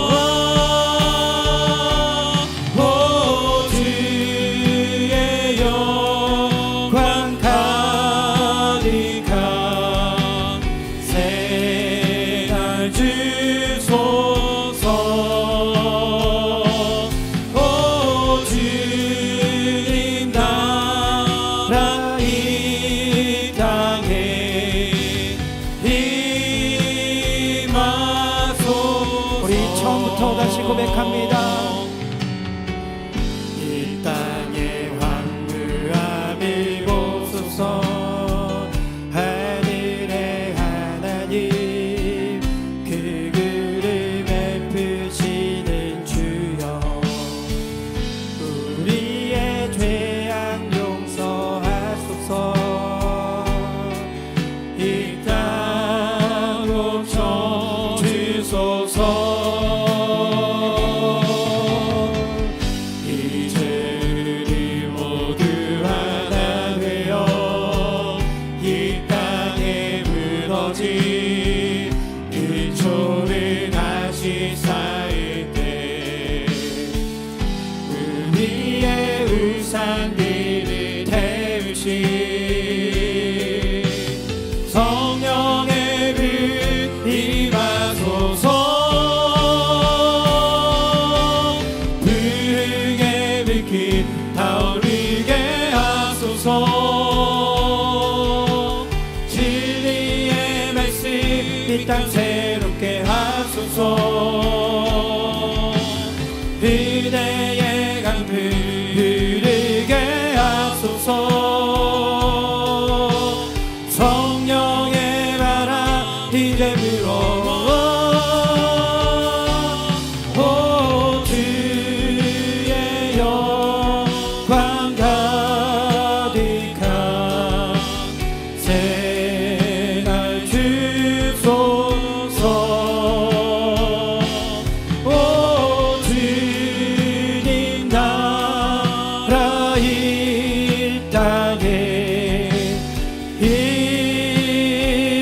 주의 영광 가득한 새날 주소서. 주님 나라 이 땅에 임하소서. 우리 처음부터 다시 고백합니다. 이 땅에 황무함이 오소서. 하늘의 하나님, 그 글을 베푸시는 주여, 우리의 죄악 용서하소서. 이 땅 고쳐 주소서. 이제 우리 모두 하나 되어 이 땅에 무너진 빗소리 다시 쌓을 때 우리의 우상들을 태우신 성령의 불 임하소서. 불의 불길 타오르게 하소서. 진리의 말씀 이 땅 새롭게 하소서. 은혜의 하소서. 성령의 바람 이제 불어 주의 영광 가득한 새날 주소서. 주님 나라 이 땅에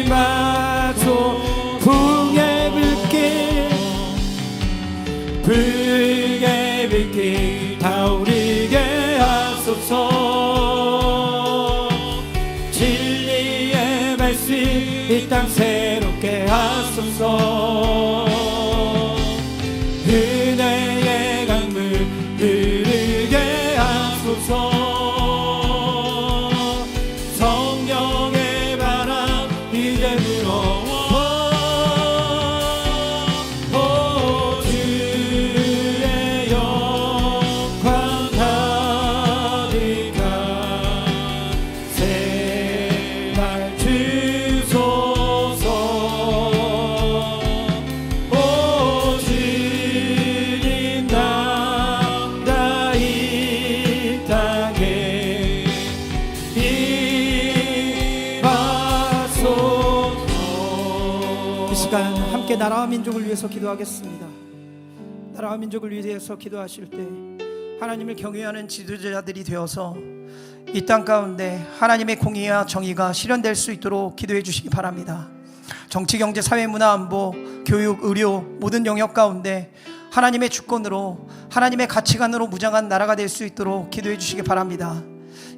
임하소. 풍의 불길 타오르게 하소서. 진리의 말씀 이 땅 새롭게 하소서. 은혜의 강물 흐르게 하소서. 성령의 바람 이제 불어와 주의 영광 가득한 새날 주소서. 주님 나라 이 땅에 임하소서. 이 시간 함께 나라와 민족을 위해서 기도하겠습니다. 나라와 민족을 위해서 기도하실 때 하나님을 경외하는 지도자들이 되어서 이 땅 가운데 하나님의 공의와 정의가 실현될 수 있도록 기도해 주시기 바랍니다. 정치, 경제, 사회, 문화, 안보, 교육, 의료 모든 영역 가운데 하나님의 주권으로 하나님의 가치관으로 무장한 나라가 될 수 있도록 기도해 주시기 바랍니다.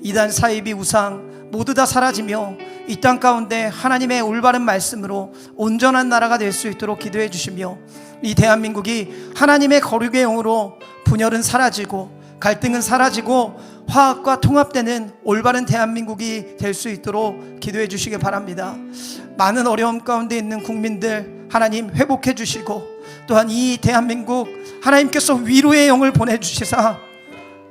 이단, 사이비, 우상 모두 다 사라지며 이 땅 가운데 하나님의 올바른 말씀으로 온전한 나라가 될 수 있도록 기도해 주시며 이 대한민국이 하나님의 거룩의 영으로 분열은 사라지고 갈등은 사라지고 화합과 통합되는 올바른 대한민국이 될 수 있도록 기도해 주시기 바랍니다. 많은 어려움 가운데 있는 국민들 하나님 회복해 주시고 또한 이 대한민국 하나님께서 위로의 영을 보내주시사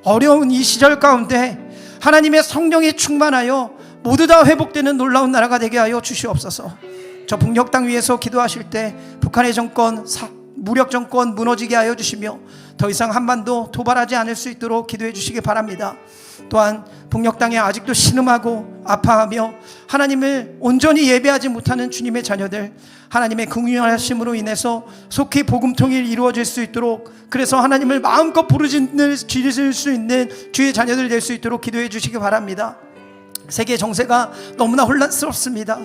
어려운 이 시절 가운데 하나님의 성령이 충만하여 모두 다 회복되는 놀라운 나라가 되게 하여 주시옵소서. 저 북녘 땅 위에서 기도하실 때 북한의 정권, 무력 정권 무너지게 하여 주시며 더 이상 한반도 도발하지 않을 수 있도록 기도해 주시기 바랍니다. 또한 북녘 땅에 아직도 신음하고 아파하며 하나님을 온전히 예배하지 못하는 주님의 자녀들 하나님의 긍휼하심으로 인해서 속히 복음 통일이 이루어질 수 있도록 그래서 하나님을 마음껏 부르짖을 수 있는 주의 자녀들 될 수 있도록 기도해 주시기 바랍니다. 세계 정세가 너무나 혼란스럽습니다.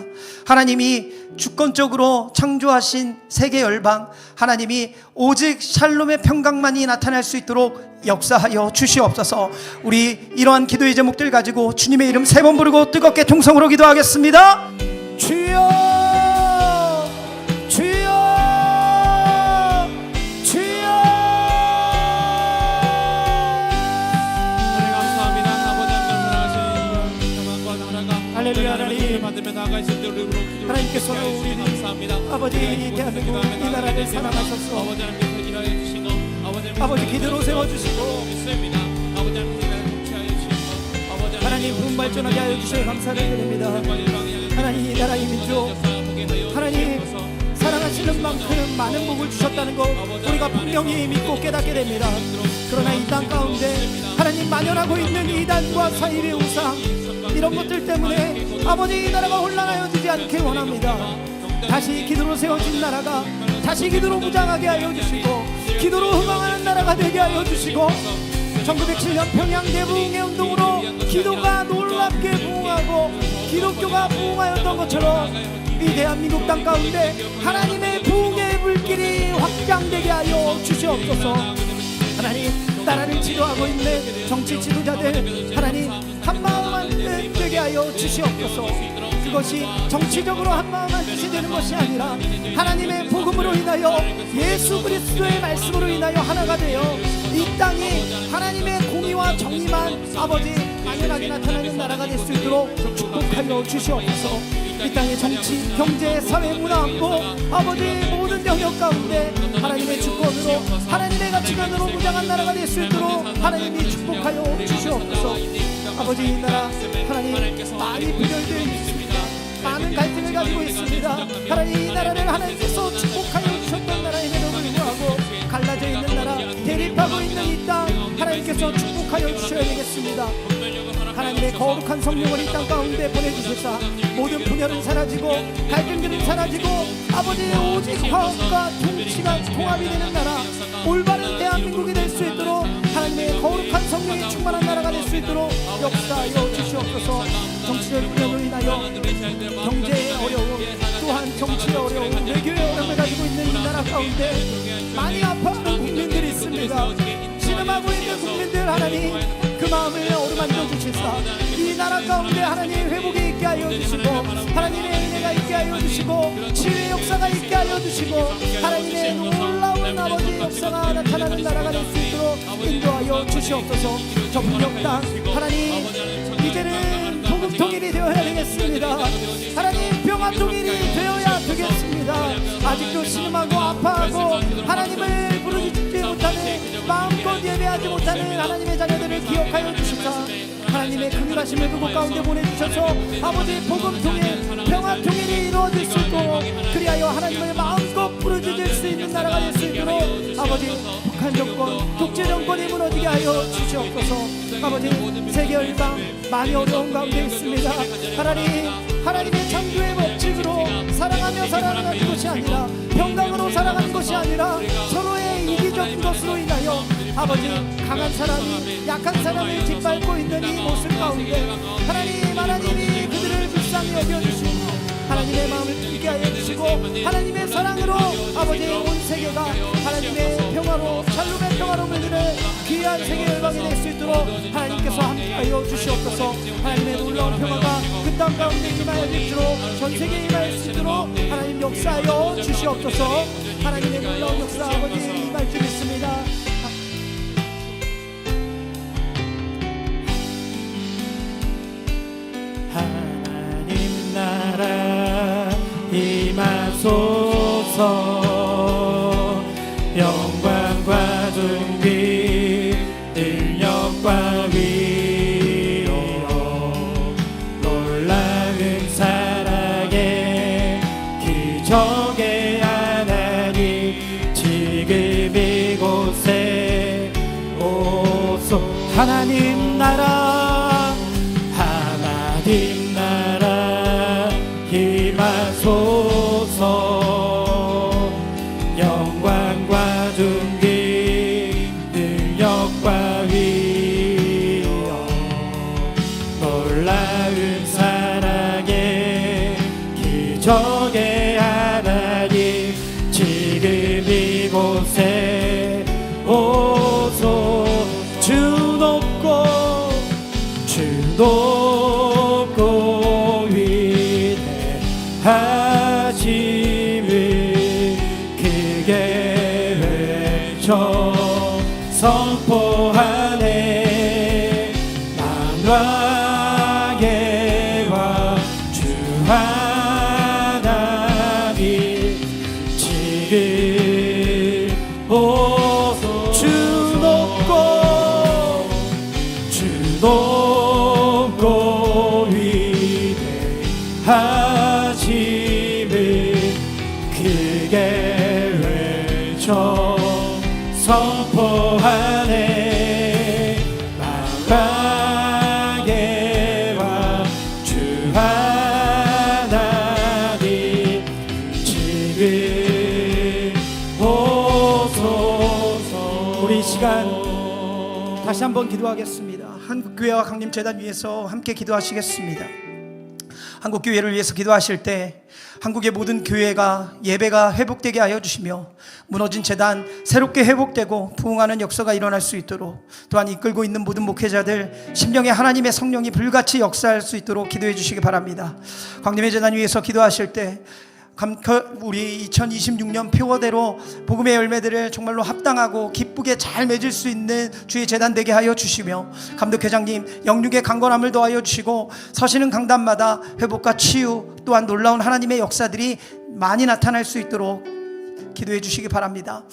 하나님이 주권적으로 창조하신 세계 열방 하나님이 오직 샬롬의 평강만이 나타날 수 있도록 역사하여 주시옵소서. 우리 이러한 기도의 제목들 가지고 주님의 이름 3번 부르고 뜨겁게 통성으로 기도하겠습니다. 주여 주여 주여. 감사합니다. 아버지 하나님 사랑하신 평안과 나라가 할렐루야. 하나님 받으며 나아가 있을 때 우리 하나님께서 우리 감사합니다. 아버지 이 대한민국 이 나라를 사랑하셔서 아버지 하나님께서 일하여 주시고 아버지 기도로 세워주시고 믿습니다. 아버지 하나님께서 통치하여 주시고 아버지 하나님 부흥 발전하게 하여 주시어 감사를 드립니다. 하나님 이 나라의 민족 하나님 사랑하시는 만큼 많은 복을 주셨다는 것 우리가 분명히 믿고 깨닫게 됩니다. 그러나 이 땅 가운데 하나님 만연하고 있는 이단과 사이비 우상 이런 것들 때문에 아버지 이 나라가 혼란하여지지 않게 원합니다. 다시 기도로 세워진 나라가 다시 기도로 무장하게 하여 주시고 기도로 흥황하는 나라가 되게 하여 주시고 1907년 평양 대부흥의 운동으로 기도가 놀랍게 부흥하고 기독교가 부흥하였던 것처럼 이 대한민국 땅 가운데 하나님의 부흥의 불길이 확장되게 하여 주시옵소서. 하나님 나라를 지도하고 있는 정치 지도자들 하나님 한마음 되게 하여 주시옵소서. 그것이 정치적으로 한마음만 뜻이 되는 것이 아니라 하나님의 복음으로 인하여 예수 그리스도의 말씀으로 인하여 하나가 되어 이 땅이 하나님의 공의와 정의만 아버지 만연하게 나타나는 나라가 될 수 있도록 축복하여 주시옵소서. 이 땅의 정치, 경제, 사회, 문화, 안보 아버지 모든 영역 가운데 하나님의 주권으로 하나님의 가치관으로 무장한 나라가 될 수 있도록 하나님이 축복하여 주시옵소서. 아버지 이 나라 하나님 많이 분열되어 있습니다. 많은 갈등을 가지고 있습니다. 하나님 이 나라를 하나님께서 축복하여 주셨던 나라임에도 불구하고 갈라져 있는 나라, 대립하고 있는 이 땅 하나님께서 축복하여 주셔야 되겠습니다. 하나님의 거룩한 성령을 이 땅 가운데 보내주셔서 모든 분열은 사라지고 갈등들은 사라지고 아버지의 오직 화합과 통치가 통합이 되는 나라, 올바른 대한민국이 될 수 있도록 하나님의 거룩한 성령이 충만한 나라가 될 수 있도록 역사하여 주시옵소서. 정치적 분열로 인하여 경제의 어려움, 또한 정치의 어려움, 외교의 어려움을 가지고 있는 이 나라 가운데 많이 아파하는 국민들이 있습니다. 신음하고 있는 국민들 하나님 그 마음을 어루만져 주시사 이 나라 가운데 하나님 회복이 있게 하여 주시고 하나님의 은혜가 있게 하여 주시고 치유의 역사가 있게 하여 주시고 하나님의 놀라운 아버지 역사가 나타나는 나라가 될 수 있도록 인도하여 주시옵소서. 저 분명 땅 하나님 이제는 복음 통일이 되어야 되겠습니다. 하나님 평화 통일이 되어야 되겠습니다. 아직도 신음하고 아파하고 하나님을 부르짖지 못하는 마음껏 예배하지 못하는 하나님의 자녀들을 기억하여 주시사 하나님의 긍휼하심을 그곳 가운데 보내주셔서 아버지 복음 통일 평화 통일이 이루어질 수 있도록 그리하여 하나님을 마음껏 부르짖을 수 있는 나라가 될 수 있도록 아버지 북한 정권 독재 정권이 무너지게 하여 주시옵소서. 아버지 세계 열방 많이 어려운 가운데 있습니다. 하나님의 창조의 법칙으로 사랑하며 살아가는 것이 아니라 평강으로 살아가는 것이 아니라 서로의 이기적인 것으로 인하여 아버지 강한 사람이 약한 사람을 짓밟고 있는 이 모습 가운데 하나님이 그들을 불쌍히 여겨주시고 하나님의 마음을 품게 하여 주시고 하나님의 사랑으로 아버지 온 세계가 하나님의 평화로 샬롬의 평화로 물드는 귀한 세계 열방이 될 수 있도록 하나님께서 함께하여 주시옵소서. 하나님의 놀라운 평화가 그 땅 가운데 임하여 주시도록 전 세계에 임할 수 있도록 하나님 역사하여 주시옵소서. 하나님의 놀라운 역사 아버지 임할 줄 믿습니다. 하나님 나라 임하소서. 영광과 존귀 능력과 위로 놀라운 사랑의 기적의 하나님 지금 이곳에 오소. 하나님 나라 하나님 나라 임하소서. 영광과 존귀 능력과 위로 놀라운 사랑의 기적의 하나님 지금 이곳에 오소. 주 높고 주 높고 위대하심을 크게 외쳐 선포하네. 만왕의 주 하나님 지금 오소. 주 높고 위대하심을 크게 외쳐 선포하네. 만왕의 주 하나님 지금 오소서. 우리 이 시간 다시 한번 기도하겠습니다. 한국교회와 강림재단 위해서 함께 기도하시겠습니다. 한국교회를 위해서 기도하실 때 한국의 모든 교회가 예배가 회복되게 하여 주시며 무너진 재단 새롭게 회복되고 부흥하는 역사가 일어날 수 있도록, 또한 이끌고 있는 모든 목회자들 심령에 하나님의 성령이 불같이 역사할 수 있도록 기도해 주시기 바랍니다. 광림의 재단 위해서 기도하실 때 우리 2026년 표어대로 복음의 열매들을 정말로 합당하고 기쁘게 잘 맺을 수 있는 주의 재단 되게 하여 주시며, 감독회장님 영육의 강건함을 더하여 주시고 서시는 강단마다 회복과 치유 또한 놀라운 하나님의 역사들이 많이 나타날 수 있도록 기도해 주시기 바랍니다.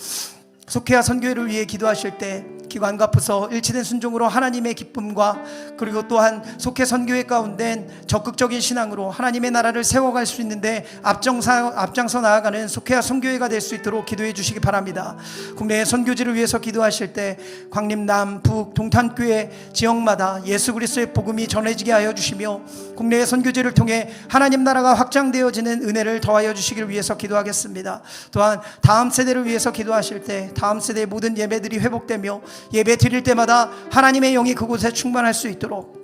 속회와 선교회를 위해 기도하실 때 기관과 부서 일치된 순종으로 하나님의 기쁨과 그리고 또한 속해 선교회 가운데 적극적인 신앙으로 하나님의 나라를 세워갈 수 있는데 앞장서 나아가는 속해와 선교회가 될 수 있도록 기도해 주시기 바랍니다. 국내의 선교지를 위해서 기도하실 때 광림 남, 북, 동탄교회 지역마다 예수 그리스도의 복음이 전해지게 하여 주시며 국내의 선교지를 통해 하나님 나라가 확장되어지는 은혜를 더하여 주시기를 위해서 기도하겠습니다. 또한 다음 세대를 위해서 기도하실 때 다음 세대의 모든 예배들이 회복되며 예배 드릴 때마다 하나님의 영이 그곳에 충만할 수 있도록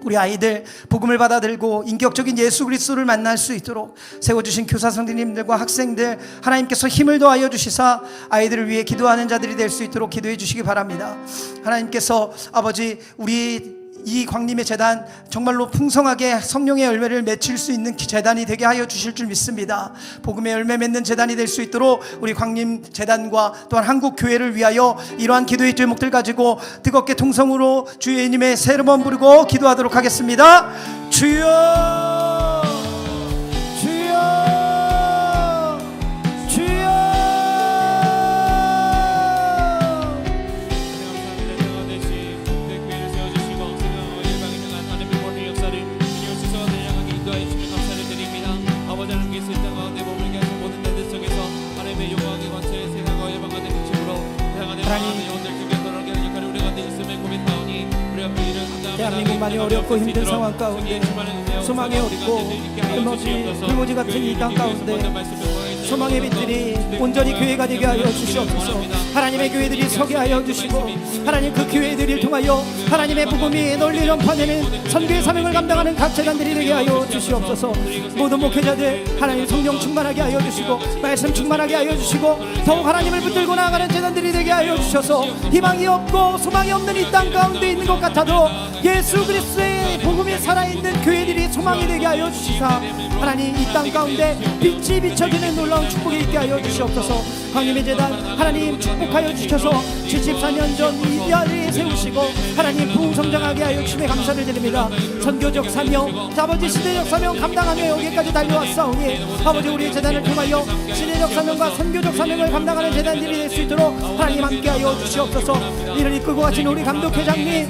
우리 아이들 복음을 받아들고 인격적인 예수 그리스도를 만날 수 있도록 세워주신 교사 선생님들과 학생들 하나님께서 힘을 더하여 주시사 아이들을 위해 기도하는 자들이 될 수 있도록 기도해 주시기 바랍니다. 하나님께서 아버지 우리 이 광림의 재단 정말로 풍성하게 성령의 열매를 맺힐 수 있는 재단이 되게 하여 주실 줄 믿습니다. 복음의 열매 맺는 재단이 될 수 있도록 우리 광림 재단과 또한 한국 교회를 위하여 이러한 기도의 제목들 가지고 뜨겁게 통성으로 주 예수님의 새 이름 부르고 기도하도록 하겠습니다. 주여 주여 주여 대한민국 많이 어렵고 힘든 상황 가운데 소망이 없고 불모지 같은 이 땅 가운데 소망의 빛들이 온전히 교회가 되게 하여 주시옵소서. 하나님의 교회들이 서게 하여 주시고 하나님 그 교회들을 통하여 하나님의 복음이 널리 전파되는 선교의 사명을 감당하는 각 재단들이 되게 하여 주시옵소서. 모든 목회자들 하나님 성령 충만하게 하여 주시고 말씀 충만하게 하여 주시고 더욱 하나님을 붙들고 나아가는 재단들이 되게 하여 주셔서 희망이 없고 소망이 없는 이 땅 가운데 있는 것 같아도 예수 그리스도의 복음이 살아있는 교회들이 소망이 되게 하여 주시사 하나님 이 땅 가운데 빛이 비춰지는 놀라운 축복이 있게 하여 주시옵소서. 광림의 재단 하나님 축복하여 주셔서 74년 전 이 자리에 세우시고 하나님 부흥성장하게 하여 주심에 감사를 드립니다. 선교적 사명 아버지 시대적 사명 감당하며 여기까지 달려왔사오니 아버지 우리 재단을 통하여 시대적 사명과 선교적 사명을 감당하는 재단들이 될 수 있도록 하나님 함께하여 주시옵소서. 이를 이끌고 가신 우리 감독회장님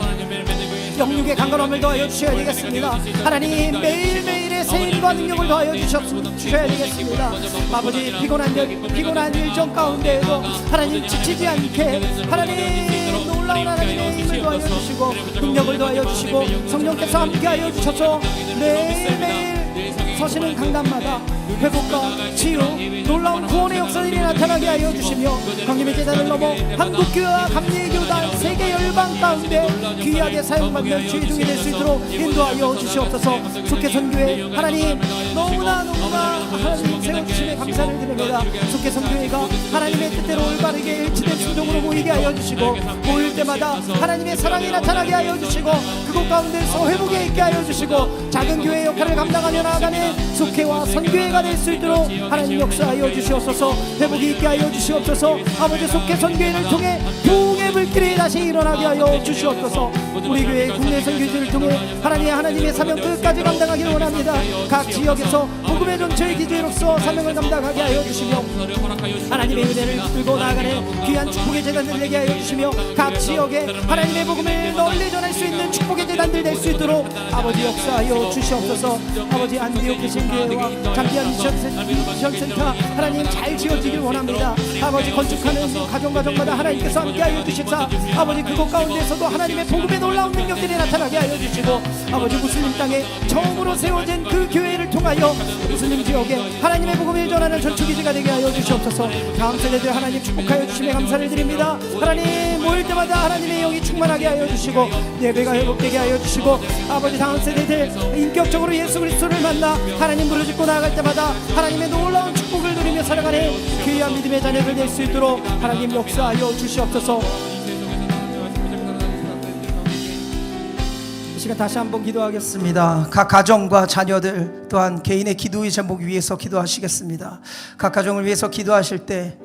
영육의 강건함을 더하여 주셔야 되겠습니다. 하나님 매일매일의 세임과 능력을 더하여 주셔야 되겠습니다. 아버지 피곤한 일정 가운데에도 하나님 지치지 않게 하나님 놀라운 하나님의 힘을 더하여 주시고 능력을 더하여 주시고 성령께서 함께하여 주셔서 매일매일 서시는 강단마다 회복과 치유 놀라운 구원의 역사들이 나타나게 하여 주시며 광림의 재단을 넘어 한국교회와 감리교단 세계 열방 가운데 귀하게 사용받는 주의종이 될 수 있도록 인도하여 주시옵소서. 속해 선교회 하나님 너무나 하나님 세워주심에 감사를 드립니다. 속해 선교회가 하나님의 뜻대로 올바르게 일치된 순종으로 모이게 하여 주시고 모일 때마다 하나님의 사랑이 나타나게 하여 주시고 그곳 가운데서 회복에 있게 하여 주시고 작은 교회 역할을 감당하며 나아가는 속해와 선교회가 될 수 있도록 하나님 역사하여 주시옵소서. 회복이 있게 하여 주시옵소서. 아버지 속해 선교회를 통해 부흥의 불길이 다시 일어나게 하여 주시옵소서. 우리 교회 국내 선교지를 통해 하나님의 사명 끝까지 감당하기를 원합니다. 각 지역에서 복음의 전체의 기조로서 사명을 감당하게 하여 주시며 하나님의 은혜를 들고 나아가는 귀한 축복의 재단들 되게 하여 주시며 각 지역에 하나님의 복음을 널리 전할 수 있는 축복의 재단들 될 수 있도록 아버지 역사하여 주시옵소서. 아버지 안디옥 개신교회와 잠비아 미션센터 하나님 잘 지어지길 원합니다. 아버지 건축하는 가정마다 하나님께서 함께하여 주십사 아버지 그곳 가운데서도 하나님의 복음의 놀라운 능력들이 나타나게 하여 주시고 아버지 무슬림 땅에 처음으로 세워진 그 교회를 통하여 무슬림 지역에 하나님의 복음을 전하는 전투기지가 되게 하여 주시옵소서. 다음 세대들 하나님 축복하여 주심에 감사를 드립니다. 하나님 모일 때마다 하나님의 영이 충만하게 하여 주시고 예배가 회복되게 하여 주시고 아버지 다음 세대들 인격적으로 예수 그리스도를 만나 하나님 부르짖고 나아갈 때마다 하나님의 놀라운 축복을 누리며 살아가는 귀한 믿음의 자녀들 될 수 있도록 하나님 역사하여 주시옵소서. 이 시간 다시 한번 기도하겠습니다. 각 가정과 자녀들 또한 개인의 기도의 제목 위해서 기도하시겠습니다. 각 가정을 위해서 기도하실 때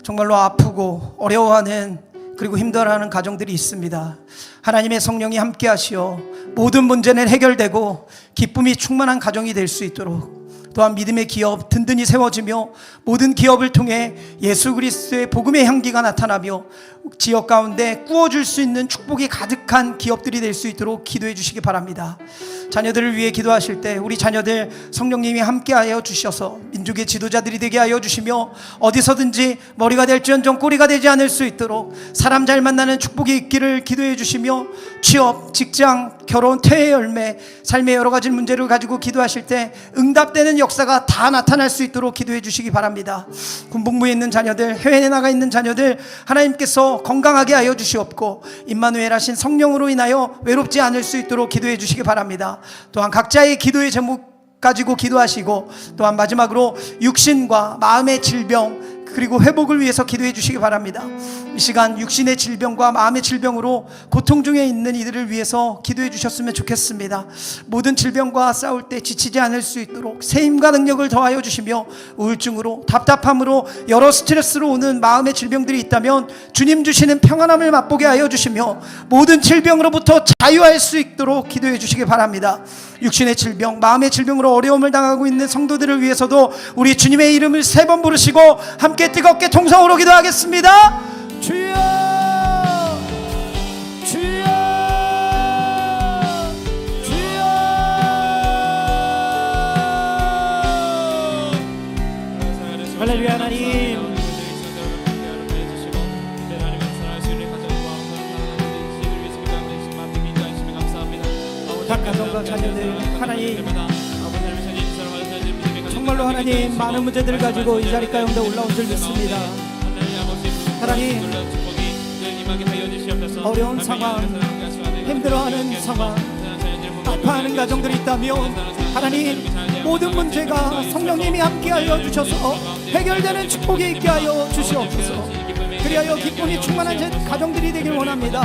정말로 아프고 어려워하는 그리고 힘들어하는 가정들이 있습니다. 하나님의 성령이 함께 하시어 모든 문제는 해결되고 기쁨이 충만한 가정이 될 수 있도록, 또한 믿음의 기업 든든히 세워지며 모든 기업을 통해 예수 그리스도의 복음의 향기가 나타나며 지역 가운데 꾸어줄 수 있는 축복이 가득한 기업들이 될 수 있도록 기도해 주시기 바랍니다. 자녀들을 위해 기도하실 때 우리 자녀들 성령님이 함께하여 주셔서 민족의 지도자들이 되게 하여 주시며 어디서든지 머리가 될지언정 꼬리가 되지 않을 수 있도록 사람 잘 만나는 축복이 있기를 기도해 주시며, 취업, 직장, 결혼, 퇴의 열매, 삶의 여러 가지 문제를 가지고 기도하실 때 응답되는 역사가 다 나타날 수 있도록 기도해 주시기 바랍니다. 군복무에 있는 자녀들, 해외에 나가 있는 자녀들 하나님께서 건강하게 하여 주시옵고 임마누엘 하신 성령으로 인하여 외롭지 않을 수 있도록 기도해 주시기 바랍니다. 또한 각자의 기도의 제목 가지고 기도하시고, 또한 마지막으로 육신과 마음의 질병 그리고 회복을 위해서 기도해 주시기 바랍니다. 이 시간 육신의 질병과 마음의 질병으로 고통 중에 있는 이들을 위해서 기도해 주셨으면 좋겠습니다. 모든 질병과 싸울 때 지치지 않을 수 있도록 새 힘과 능력을 더하여 주시며, 우울증으로 답답함으로 여러 스트레스로 오는 마음의 질병들이 있다면 주님 주시는 평안함을 맛보게 하여 주시며 모든 질병으로부터 자유할 수 있도록 기도해 주시기 바랍니다. 육신의 질병, 마음의 질병으로 어려움을 당하고 있는 성도들을 위해서도 우리 주님의 이름을 3번 부르시고 함께 뜨겁게 통성으로 기도하겠습니다. 주여, 주여, 주여. 할렐루야. 하나님, 각 가정과 자녀들 하나님, 정말로 하나님 많은 문제들을 가지고 이 자리 가운데 올라온 줄 믿습니다. 하나님, 어려운 상황, 힘들어하는 상황, 아파하는 가정들이 있다면 하나님, 모든 문제가 성령님이 함께하여 주셔서 해결되는 축복이 있게 하여 주시옵소서. 그리하여 기쁨이 충만한 가정들이 되길 원합니다.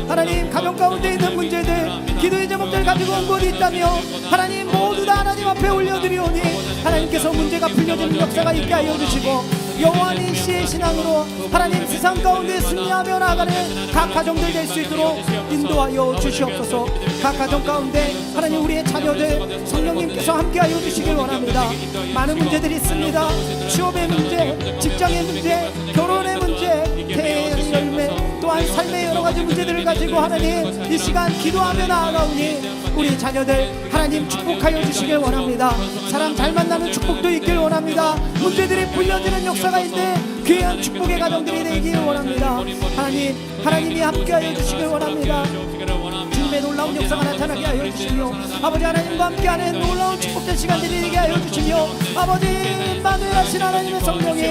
하나님, 가정 가운데 있는 문제들, 기도의 제목들 가지고 온 곳이 있다며 하나님 모두 다 하나님 앞에 올려드리오니 하나님께서 문제가 풀려지는 역사가 있게 하여 주시고, 여호와는 씨의 신앙으로 하나님 세상 가운데 승리하며 나가는 각 가정들 될 수 있도록 인도하여 주시옵소서. 각 가정 가운데 하나님 우리의 자녀들 성령님께서 함께하여 주시길 원합니다. 많은 문제들이 있습니다. 취업의 문제, 직장의 문제, 결혼의 문제, 태의 열매, 또한 삶의 여러 가지 문제들을 가지고 하나님 이 시간 기도하며 나아가오니 우리 자녀들 하나님 축복하여 주시길 원합니다. 사람 잘 만나는 축복도 있길 원합니다. 문제들이 풀려지는 역사가 있는 귀한 축복의 가정들이 되길 원합니다. 하나님, 하나님이 함께하여 주시길 원합니다. 주님의 놀라운 역사가 나타나게 하여 주시며, 아버지 하나님과 함께하는 놀라운 축복된 시간들이 되게 하여 주시며, 아버지 만회하신 하나님의 성령이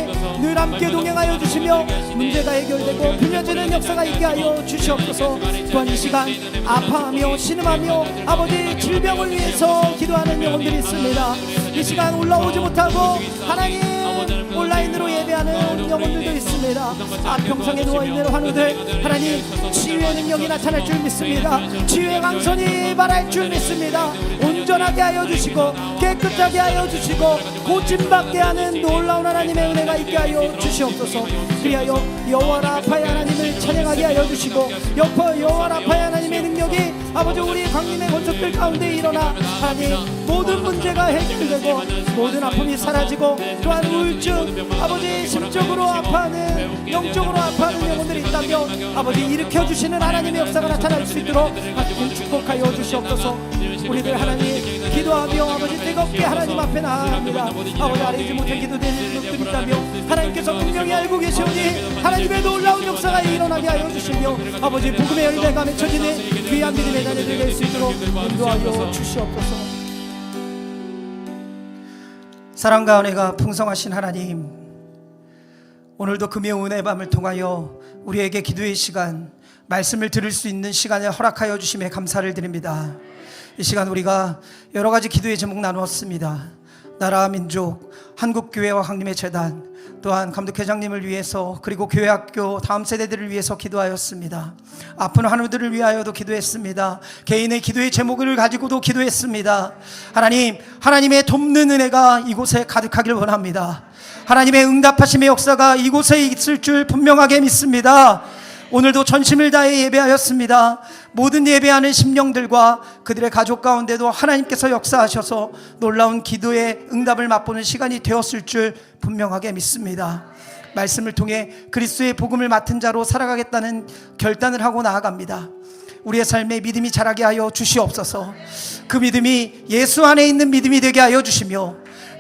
늘 함께 동행하여 주시며 문제가 해결되고 풀려지는 역사가 있게 하여 주시옵소서. 또한 이 시간 아파하며 신음하며 아버지 질병을 위해서 기도하는 영혼들이 있습니다. 이 시간 올라오지 못하고 하나님 온라인으로 예배하는 영혼들도 있습니다. 평상에 누워있는 환우들 하나님 치유의 능력이 나타날 줄 믿습니다. 치유의 강선이 발할 줄 믿습니다. 온전하게 하여 주시고 깨끗하게 하여 주시고 고침받게 하는 놀라운 하나님의 은혜가 있게 하여 주시옵소서. 그리하여 여호와 라파의 하나님을 찬양하게 하여 주시고 여호와 라파의 하나님의 능력이 아버지 우리 광림의 건축들 가운데 일어나 하나님 모든 문제가 해결되고 모든 아픔이 사라지고 또한 우울증 아버지 심적으로 아파하는 영적으로 아파하는 영혼들이 있다면 아버지 일으켜주시는 하나님의 역사가 나타날 수 있도록 하나님 축복하여 주시옵소서. 우리들 하나님 기도하며 아버지 뜨겁게 하나님 앞에 나아갑니다. 아버지 아뢰지 못한 기도되는 것들이 있다면 하나님께서 분명히 알고 계시오니 하나님의 놀라운 역사가 일어나게 하여 주시며 아버지 복음의 열매가 맺혀지는 귀한 믿음의 자녀들 될 수 있도록 인도하여 주시옵소서. 사랑과 은혜가 풍성하신 하나님, 오늘도 금요 은혜의 밤을 통하여 우리에게 기도의 시간, 말씀을 들을 수 있는 시간을 허락하여 주심에 감사를 드립니다. 이 시간 우리가 여러 가지 기도의 제목 나누었습니다. 나라 민족, 한국교회와 강림의 재단, 또한 감독회장님을 위해서 그리고 교회학교 다음 세대들을 위해서 기도하였습니다. 아픈 환우들을 위하여도 기도했습니다. 개인의 기도의 제목을 가지고도 기도했습니다. 하나님, 하나님의 돕는 은혜가 이곳에 가득하길 원합니다. 하나님의 응답하심의 역사가 이곳에 있을 줄 분명하게 믿습니다. 오늘도 전심을 다해 예배하였습니다. 모든 예배하는 심령들과 그들의 가족 가운데도 하나님께서 역사하셔서 놀라운 기도의 응답을 맛보는 시간이 되었을 줄 분명하게 믿습니다. 말씀을 통해 그리스도의 복음을 맡은 자로 살아가겠다는 결단을 하고 나아갑니다. 우리의 삶에 믿음이 자라게 하여 주시옵소서. 그 믿음이 예수 안에 있는 믿음이 되게 하여 주시며,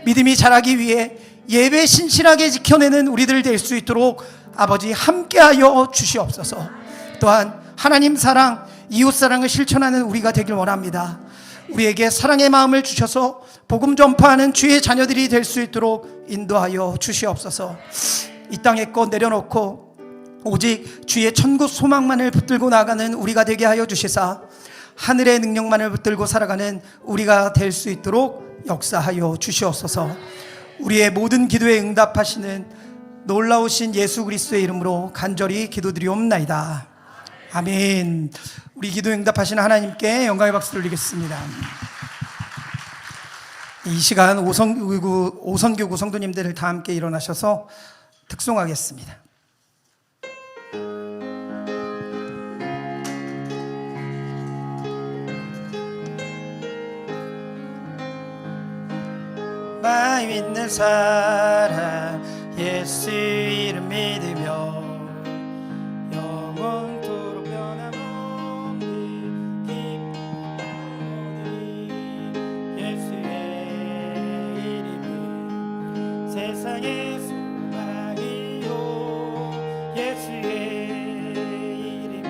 믿음이 자라기 위해 예배 신실하게 지켜내는 우리들 될 수 있도록 아버지 함께하여 주시옵소서. 또한 하나님 사랑, 이웃 사랑을 실천하는 우리가 되길 원합니다. 우리에게 사랑의 마음을 주셔서 복음 전파하는 주의 자녀들이 될 수 있도록 인도하여 주시옵소서. 이 땅의 것 내려놓고 오직 주의 천국 소망만을 붙들고 나가는 우리가 되게 하여 주시사 하늘의 능력만을 붙들고 살아가는 우리가 될 수 있도록 역사하여 주시옵소서. 우리의 모든 기도에 응답하시는 놀라우신 예수 그리스도의 이름으로 간절히 기도드리옵나이다. 아멘. 우리 기도 응답하시는 하나님께 영광의 박수 돌리겠습니다. 이 시간 오선교구 성도님들 다 함께 일어나셔서 특송하겠습니다. 마음 믿는 사람 예수 이름 믿으며 영원토록 변함없는 기쁨이 예수의 이름은 세상의 소망이요 예수의 이름은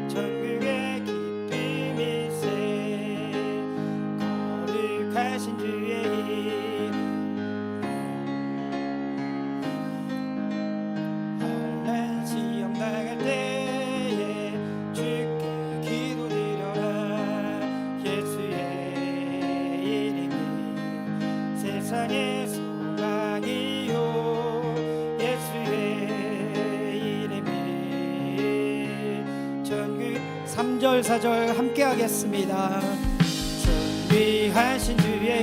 천국의 기쁨일세 거룩하신 주의 세상의 소망이요 예수의 이름이 전국 3절 4절 함께 하겠습니다. 준비하신 주의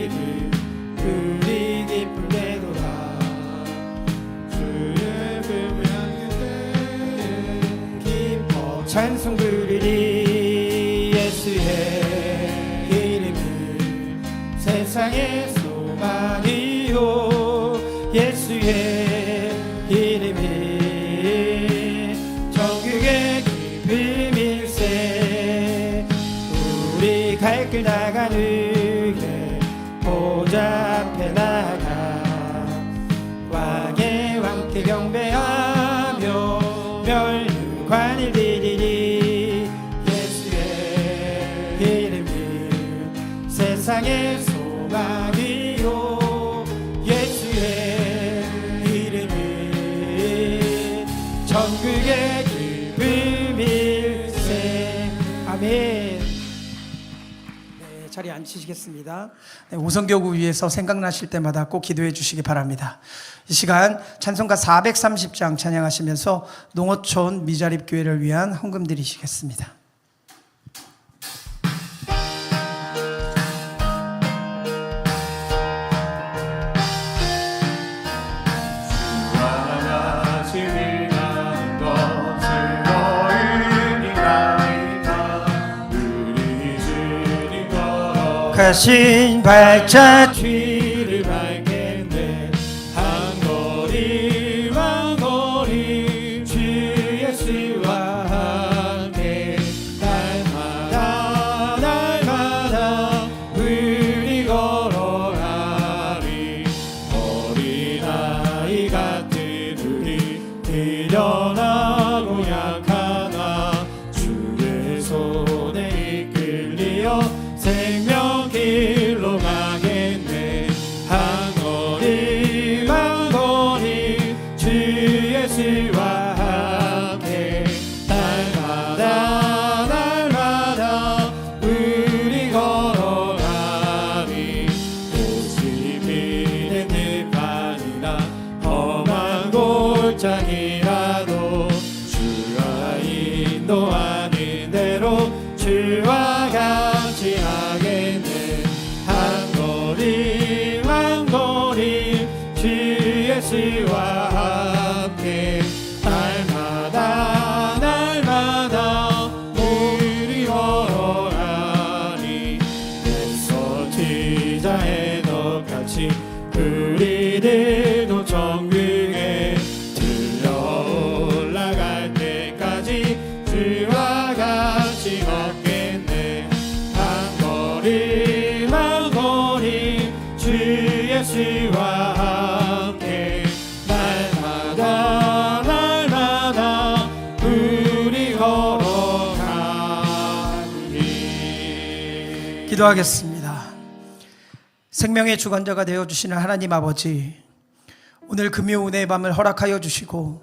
이름 우리 기쁠 때도다 주의 부르는 그때에 기뻐 찬송 부르리 예수의 이름은 세상의 소망이요 예수의 이름이 천국의 기쁨일세 우리 갈 길 나가는 길 보좌 앞에 나가 왕의 왕께 경배하며 멸류관을 드리리 예수의 이름이 세상의 소망이요 예수의 이름이 천국의 기쁨일세. 아멘. 네, 자리에 앉히시겠습니다. 네, 오성교구 위에서 생각나실 때마다 꼭 기도해 주시기 바랍니다. 이 시간 찬송가 430장 찬양하시면서 농어촌 미자립교회를 위한 헌금 드리시겠습니다. 가신 발자 뒤를 밟겠네 한 걸음 한 걸음 주 예수와 함께 날마다 날마다 우리 걸어가리 어린아이 같은 우리 미련하고 약하나 주의 손에 이끌리어 생명 길로 가겠네 한 걸음 한 걸음 주 예수와 함께 날마다 날마다 우리 걸어가리 오직 믿는 듯하니라 험한 골짜기라도 주가 인도하는 대로 주와 같이 하겠네 한 걸음 한 걸음 주 예수와 함께 기도하겠습니다. 생명의 주관자가 되어주시는 하나님 아버지, 오늘 금요 은혜의 밤을 허락하여 주시고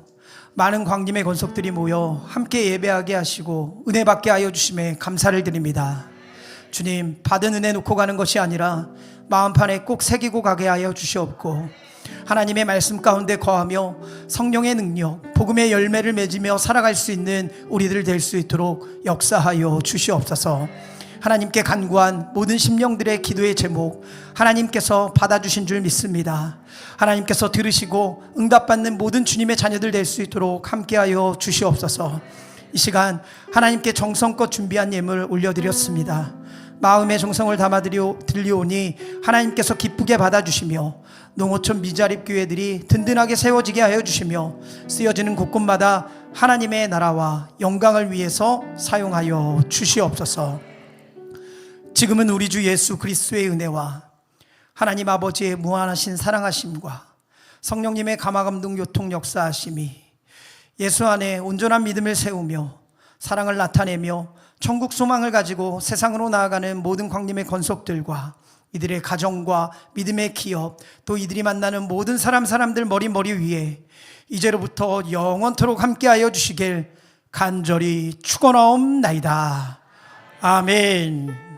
많은 광림의 권속들이 모여 함께 예배하게 하시고 은혜 받게 하여 주심에 감사를 드립니다. 주님, 받은 은혜 놓고 가는 것이 아니라 마음판에 꼭 새기고 가게 하여 주시옵고, 하나님의 말씀 가운데 거하며 성령의 능력, 복음의 열매를 맺으며 살아갈 수 있는 우리들 될 수 있도록 역사하여 주시옵소서. 하나님께 간구한 모든 심령들의 기도의 제목 하나님께서 받아주신 줄 믿습니다. 하나님께서 들으시고 응답받는 모든 주님의 자녀들 될 수 있도록 함께하여 주시옵소서. 이 시간 하나님께 정성껏 준비한 예물 올려드렸습니다. 마음의 정성을 담아 들려오니 하나님께서 기쁘게 받아주시며 농어촌 미자립 교회들이 든든하게 세워지게 하여 주시며 쓰여지는 곳곳마다 하나님의 나라와 영광을 위해서 사용하여 주시옵소서. 지금은 우리 주 예수 그리스도의 은혜와 하나님 아버지의 무한하신 사랑하심과 성령님의 감화감동 교통 역사하심이 예수 안에 온전한 믿음을 세우며 사랑을 나타내며 천국 소망을 가지고 세상으로 나아가는 모든 광림의 권속들과 이들의 가정과 믿음의 기업, 또 이들이 만나는 모든 사람들 머리 위에 이제로부터 영원토록 함께하여 주시길 간절히 축원하옵나이다. 아멘.